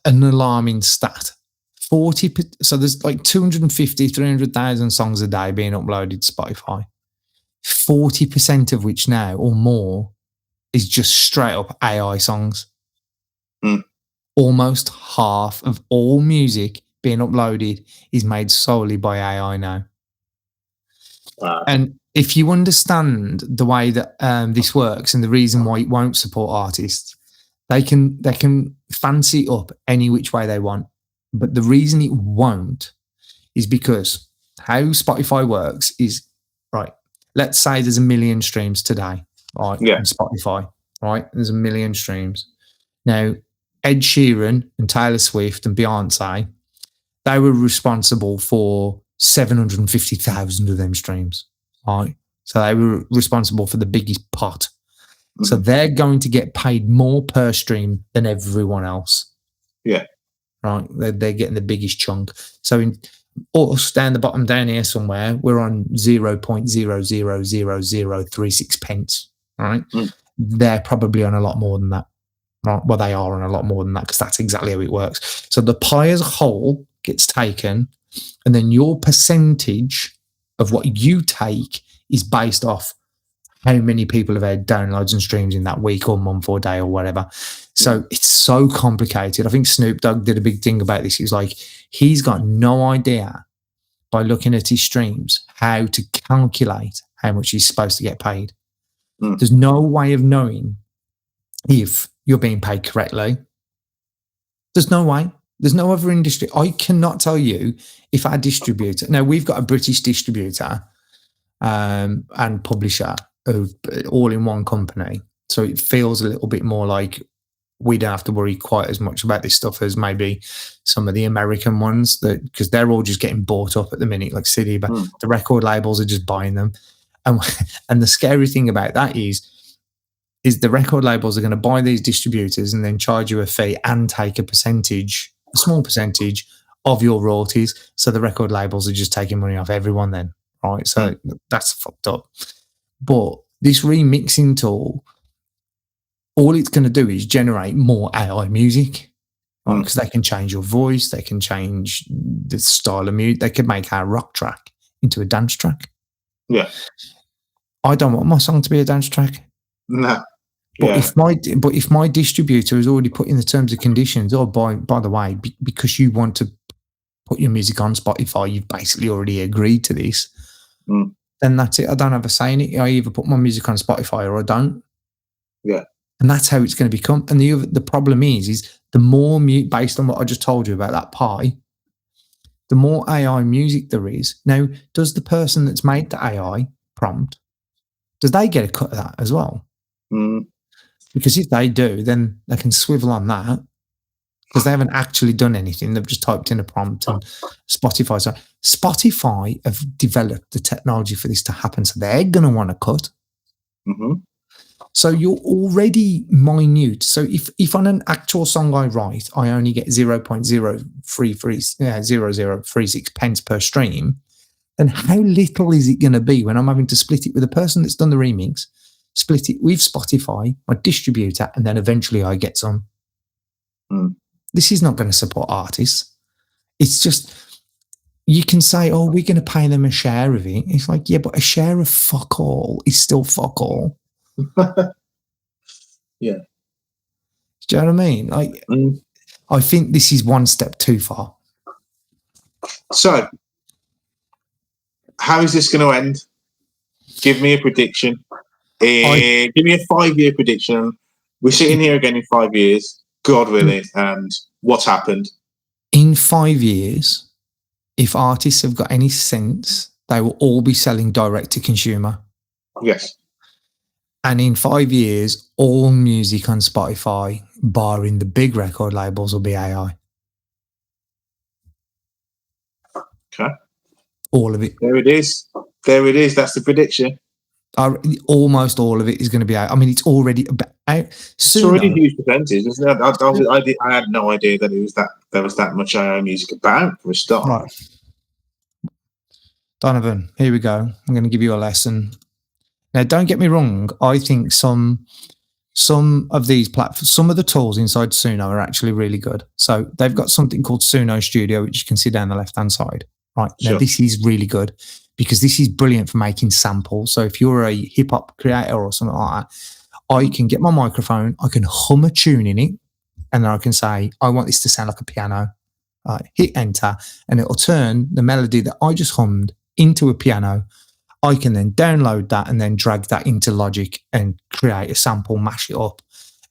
an alarming stat, 40, so there's like 250, 300,000 songs a day being uploaded to Spotify. 40% of which now or more is just straight up AI songs. Almost half of all music being uploaded is made solely by AI now. Wow. And if you understand the way that this works and the reason why it won't support artists, they can fancy it up any which way they want. But the reason it won't is because how Spotify works is, right, let's say there's 1 million streams today, right, on Spotify, right? There's 1 million streams. Now, Ed Sheeran and Taylor Swift and Beyonce, they were responsible for 750,000 of them streams, right? So they were responsible for the biggest pot. So they're going to get paid more per stream than everyone else. Yeah. Right? They're getting the biggest chunk. So in us down the bottom down here somewhere, we're on 0.000036 pence, right? They're probably on a lot more than that. Right? Well, they are on a lot more than that because that's exactly how it works. So the pie as a whole gets taken, and then your percentage of what you take is based off how many people have had downloads and streams in that week or month or day or whatever. So it's so complicated. I think Snoop Dogg did a big thing about this. He's like, he's got no idea by looking at his streams how to calculate how much he's supposed to get paid. There's no way of knowing if you're being paid correctly. There's no way. There's no other industry. I cannot tell you if our distributor, now we've got a British distributor and publisher all in one company. So it feels a little bit more like we don't have to worry quite as much about this stuff as maybe some of the American ones, that because they're all just getting bought up at the minute, like CD, but the record labels are just buying them. And the scary thing about that is the record labels are going to buy these distributors and then charge you a fee and take a percentage, a small percentage of your royalties. So the record labels are just taking money off everyone then, right? So that's fucked up. But this remixing tool, all it's going to do is generate more AI music, right? Because they can change your voice, they can change the style of music, they can make our rock track into a dance track. Yeah. I don't want my song to be a dance track. No. But if my distributor has already put in the terms and conditions, or by the way, because you want to put your music on Spotify, you've basically already agreed to this. Then that's it. I don't have a say in it. I either put my music on Spotify or I don't. Yeah. And that's how it's going to become. And the problem is the more based on what I just told you about that pie, the more AI music there is. Now, does the person that's made the AI prompt, does they get a cut of that as well? Because if they do, then they can swivel on that because they haven't actually done anything. They've just typed in a prompt and Spotify have developed the technology for this to happen. So they're going to want to cut. So you're already minute. So if on an actual song I write, I only get 0.0036 pence per stream, then how little is it going to be when I'm having to split it with the person that's done the remix, split it with Spotify, my distributor, and then eventually I get some. This is not going to support artists. It's just, you can say, oh, we're going to pay them a share of it. It's like, yeah, but a share of fuck all is still fuck all. Yeah. Do you know what I mean? Like, I think this is one step too far. So, how is this going to end? Give me a prediction. Give me a 5-year prediction. We're sitting here again in 5 years, God willing, and what's happened? In 5 years, if artists have got any sense, they will all be selling direct to consumer. Yes. And in 5 years, all music on Spotify, barring the big record labels, will be AI. Okay. All of it. There it is. There it is. That's the prediction. Almost all of it is going to be out. I mean, it's already out. It's already a huge percentage, isn't it? I had no idea that it was that there was that much AI music about for a start. Right. Donovan, here we go. I'm going to give you a lesson. Now, don't get me wrong. I think some some of these platforms, some of the tools inside Suno are actually really good. So they've got something called Suno Studio, which you can see down the left-hand side. Right. Now, this is really good because this is brilliant for making samples. So if you're a hip hop creator or something like that, I can get my microphone, I can hum a tune in it, and then I can say, I want this to sound like a piano. Hit enter, and it'll turn the melody that I just hummed into a piano. I can then download that and then drag that into Logic and create a sample, mash it up,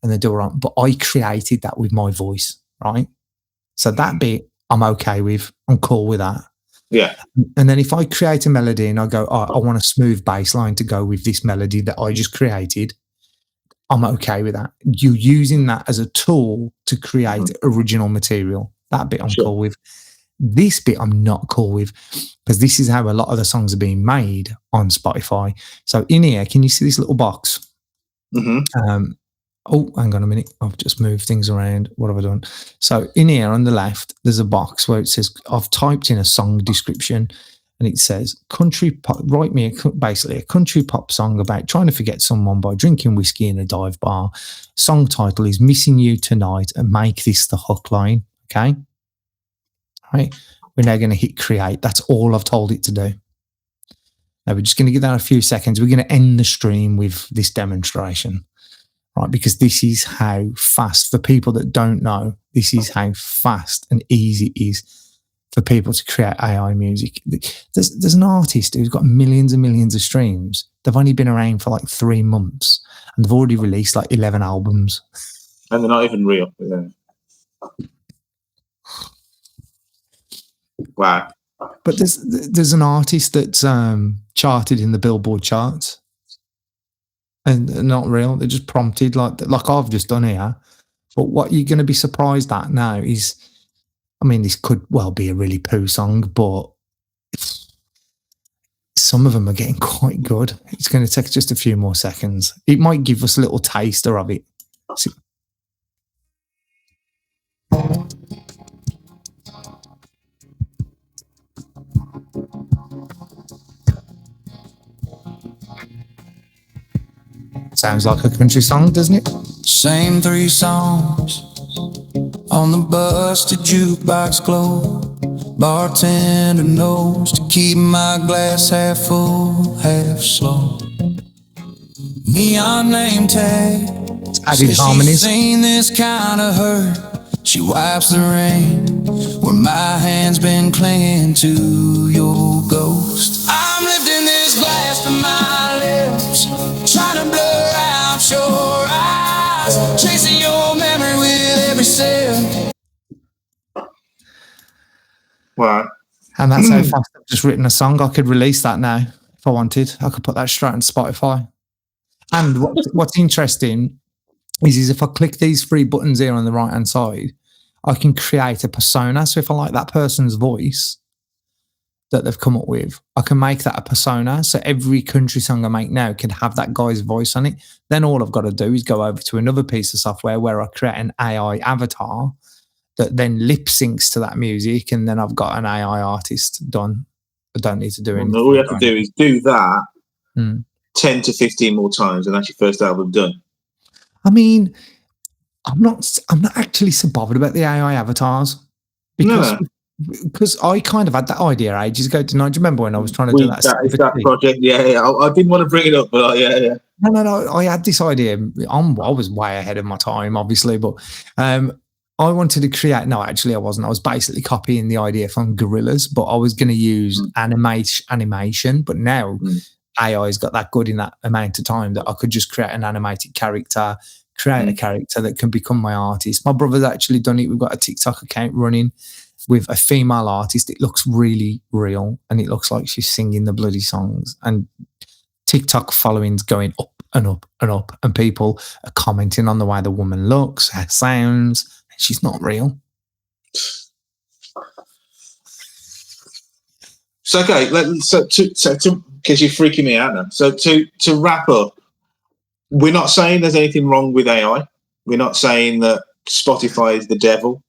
and then do it on. But I created that with my voice, right? So that bit I'm okay with. I'm cool with that. Yeah. And then if I create a melody and I go, I want a smooth bass line to go with this melody that I just created, I'm okay with that. You're using that as a tool to create original material. That bit I'm cool with. This bit I'm not cool with, because this is how a lot of the songs are being made on Spotify. So in here, can you see this little box? Oh, hang on a minute. I've just moved things around. What have I done? So in here on the left, there's a box where it says, I've typed in a song description and it says, country pop, write me basically a country pop song about trying to forget someone by drinking whiskey in a dive bar. Song title is Missing You Tonight, and make this the hook line. Okay. Right. We're now going to hit create. That's all I've told it to do. Now we're just going to give that a few seconds. We're going to end the stream with this demonstration. Right, because this is how fast, for people that don't know, this is how fast and easy it is for people to create AI music. There's an artist who's got millions and millions of streams. They've only been around for like 3 months and they've already released like 11 albums. And they're not even real. Yeah. Wow. But there's an artist that's charted in the Billboard charts. And they're not real. They're just prompted like I've just done here. But what you're going to be surprised at now is, I mean, this could well be a really poo song, but some of them are getting quite good. It's going to take just a few more seconds. It might give us a little taster of it. See. Sounds like a country song, doesn't it? Same 3 songs on the busted jukebox glow. Bartender knows to keep my glass half full, half slow. Neon name tag. Added harmonies. She's seen this kind of hurt. She wipes the rain where my hand's been clinging to your ghost. I'm lifting this glass to my lips, trying to blur out your eyes, chasing your memory with every sip. Wow. And that's how fast I've just written a song. I could release that now if I wanted. I could put that straight on Spotify. And what's interesting is if I click these 3 buttons here on the right-hand side, I can create a persona. So if I like that person's voice that they've come up with, I can make that a persona. So every country song I make now can have that guy's voice on it. Then all I've got to do is go over to another piece of software where I create an AI avatar that then lip syncs to that music, and then I've got an AI artist done. I don't need to do anything. All you have to do is do that 10 to 15 more times, and that's your first album done. I mean, I'm not actually so bothered about the AI avatars because I kind of had that idea ages ago. Do you remember when I was trying to do that? That project, yeah. I didn't want to bring it up, but yeah. No. I had this idea. I was way ahead of my time, obviously, but I wanted to create. No, actually, I wasn't. I was basically copying the idea from Gorillaz, but I was going to use animation. But now AI's got that good in that amount of time that I could just create an animated character. Create a character that can become my artist. My brother's actually done it. We've got a TikTok account running with a female artist. It looks really real and it looks like she's singing the bloody songs. And TikTok following's going up and up and up. And people are commenting on the way the woman looks, her sounds. She's not real. So, okay, because you're freaking me out now. So to wrap up, we're not saying there's anything wrong with AI. We're not saying that Spotify is the devil.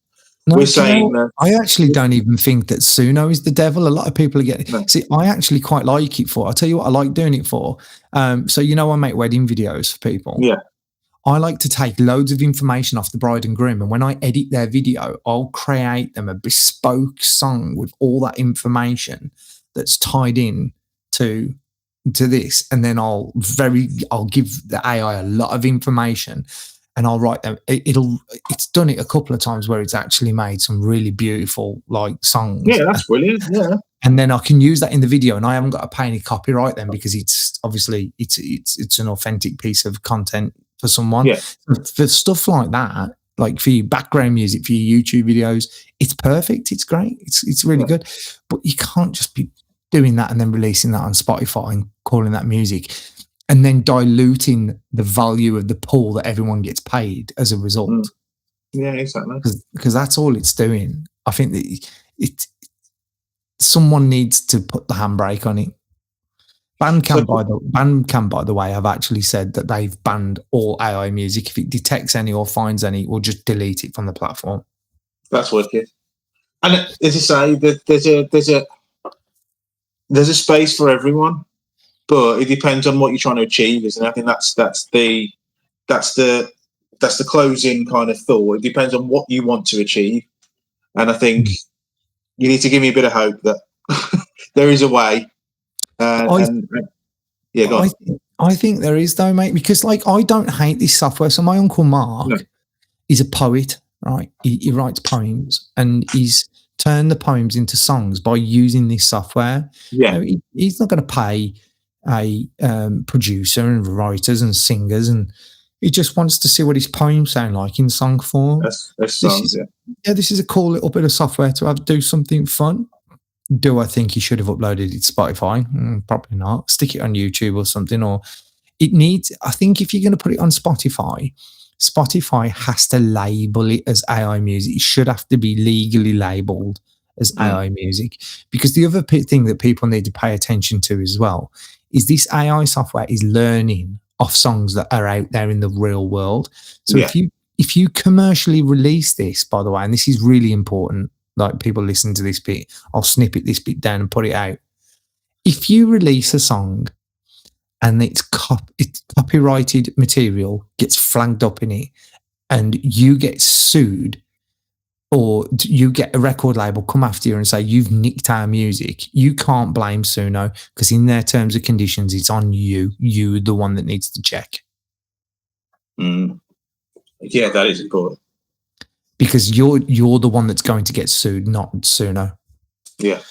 No, we're saying that I actually don't even think that Suno is the devil. A lot of people are getting. No. See, I actually quite like it for. I'll tell you what I like doing it for. So I make wedding videos for people. Yeah. I like to take loads of information off the bride and groom, and when I edit their video, I'll create them a bespoke song with all that information that's tied in to this, and then I'll give the AI a lot of information, and I'll write them. It's done it a couple of times where it's actually made some really beautiful like songs. Yeah, that's brilliant. Yeah. And then I can use that in the video, and I haven't got to pay any copyright then, because it's obviously it's an authentic piece of content for someone. Yeah. For stuff like that, like for your background music, for your YouTube videos, it's perfect. It's great. It's really good. But you can't just be doing that and then releasing that on Spotify and calling that music, and then diluting the value of the pool that everyone gets paid as a result. Yeah, exactly. Because that's all it's doing. I think that someone needs to put the handbrake on it. Bandcamp, by the way, have actually said that they've banned all AI music. If it detects any or finds any, it will just delete it from the platform. That's wicked. And as I say, there's a space for everyone, but it depends on what you're trying to achieve, isn't it? I think that's the closing kind of thought. It depends on what you want to achieve, and I think you need to give me a bit of hope that there is a way. Go on. I think there is though, mate, because like I don't hate this software. So my uncle Mark is a poet, right? He writes poems, and he's turned the poems into songs by using this software. Yeah, he's not going to pay a producer and writers and singers, and he just wants to see what his poems sound like in song form. This is a cool little bit of software to do something fun. Do I think he should have uploaded it to Spotify? Probably not. Stick it on YouTube or something. Or it needs, I think if you're going to put it on Spotify, Spotify has to label it as AI music. It should have to be legally labeled as AI music. Because the other thing that people need to pay attention to as well is this AI software is learning off songs that are out there in the real world. So if you commercially release this, by the way, and this is really important, like people listen to this bit, I'll snippet this bit down and put it out. If you release a song and it's copyrighted material gets flagged up in it, and you get sued, or you get a record label come after you and say you've nicked our music, you can't blame Suno, because in their terms and conditions, it's on you. You're the one that needs to check. Yeah, that is important. Because you're the one that's going to get sued, not Suno. Yeah.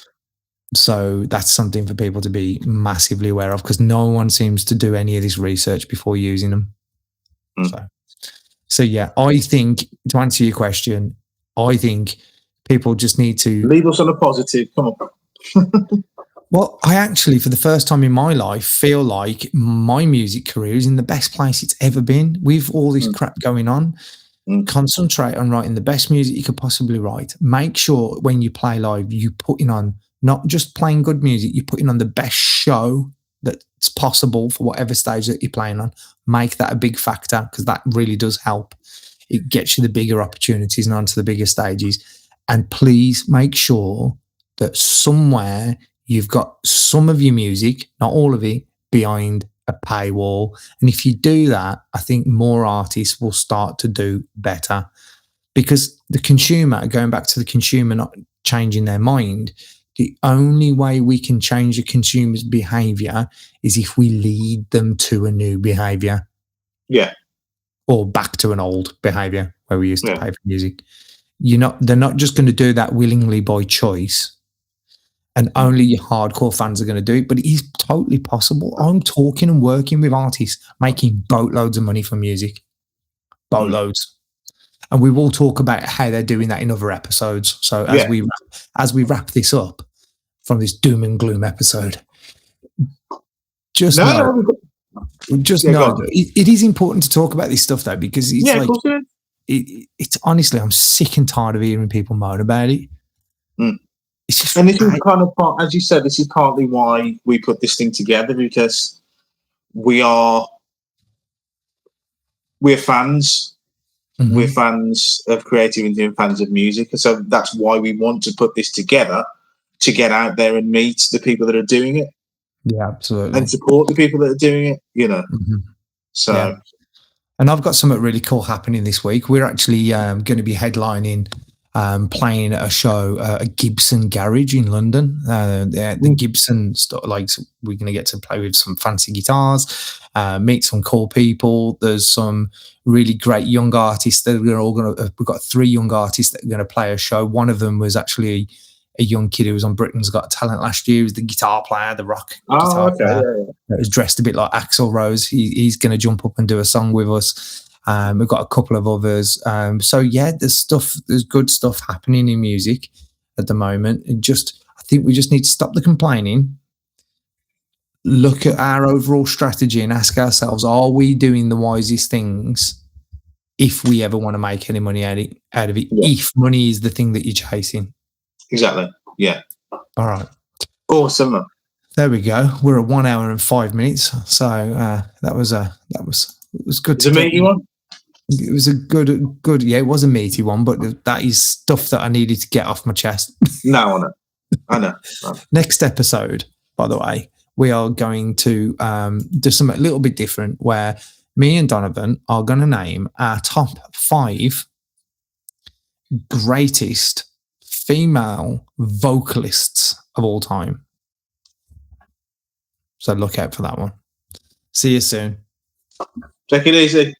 So that's something for people to be massively aware of, because no one seems to do any of this research before using them. So yeah, I think, to answer your question, I think people just need to leave us on a positive. Come on. Well, I actually, for the first time in my life, feel like my music career is in the best place it's ever been. With all this crap going on, concentrate on writing the best music you could possibly write. Make sure when you play live, you putting on not just playing good music, you're putting on the best show that's possible for whatever stage that you're playing on. Make that a big factor, because that really does help. It gets you the bigger opportunities and onto the bigger stages. And please make sure that somewhere you've got some of your music, not all of it, behind a paywall. And if you do that, I think more artists will start to do better, because the consumer, going back to the consumer not changing their mind, the only way we can change the consumer's behavior is if we lead them to a new behavior. Yeah. Or back to an old behavior where we used to pay for music. They're not just going to do that willingly by choice, and only your hardcore fans are going to do it, but it is totally possible. I'm talking and working with artists making boatloads of money from music. Boatloads. And we will talk about how they're doing that in other episodes. So as we wrap this up from this doom and gloom episode, just know it is important to talk about this stuff though, because it's it's honestly, I'm sick and tired of hearing people moan about it. It's just, and this is kind of part, as you said, this is partly why we put this thing together, because we're fans. We're fans of creativity and fans of music. And so that's why we want to put this together, to get out there and meet the people that are doing it. Yeah, absolutely. And support the people that are doing it, So. Yeah. And I've got something really cool happening this week. We're actually going to be headlining, playing a show at Gibson Garage in London. The Gibson stuff, like, so we're going to get to play with some fancy guitars, meet some cool people. There's some really great young artists that we're all going to. We've got 3 young artists that are going to play a show. One of them was actually a young kid who was on Britain's Got Talent last year. He was the guitar player, the rock guitar player. Yeah. That was dressed a bit like Axl Rose. He's going to jump up and do a song with us. We've got a couple of others. So yeah, there's good stuff happening in music at the moment. I think we just need to stop the complaining, look at our overall strategy and ask ourselves, are we doing the wisest things if we ever want to make any money out of it? Yeah. If money is the thing that you're chasing. Exactly. Yeah. All right. Awesome. There we go. We're at 1 hour and 5 minutes. So that was good. It's a meaty one. It was a good. Yeah, it was a meaty one, but that is stuff that I needed to get off my chest. No, I know. Next episode, by the way, we are going to do something a little bit different, where me and Donovan are going to name our top 5 greatest female vocalists of all time. So look out for that one. See you soon. Take it easy.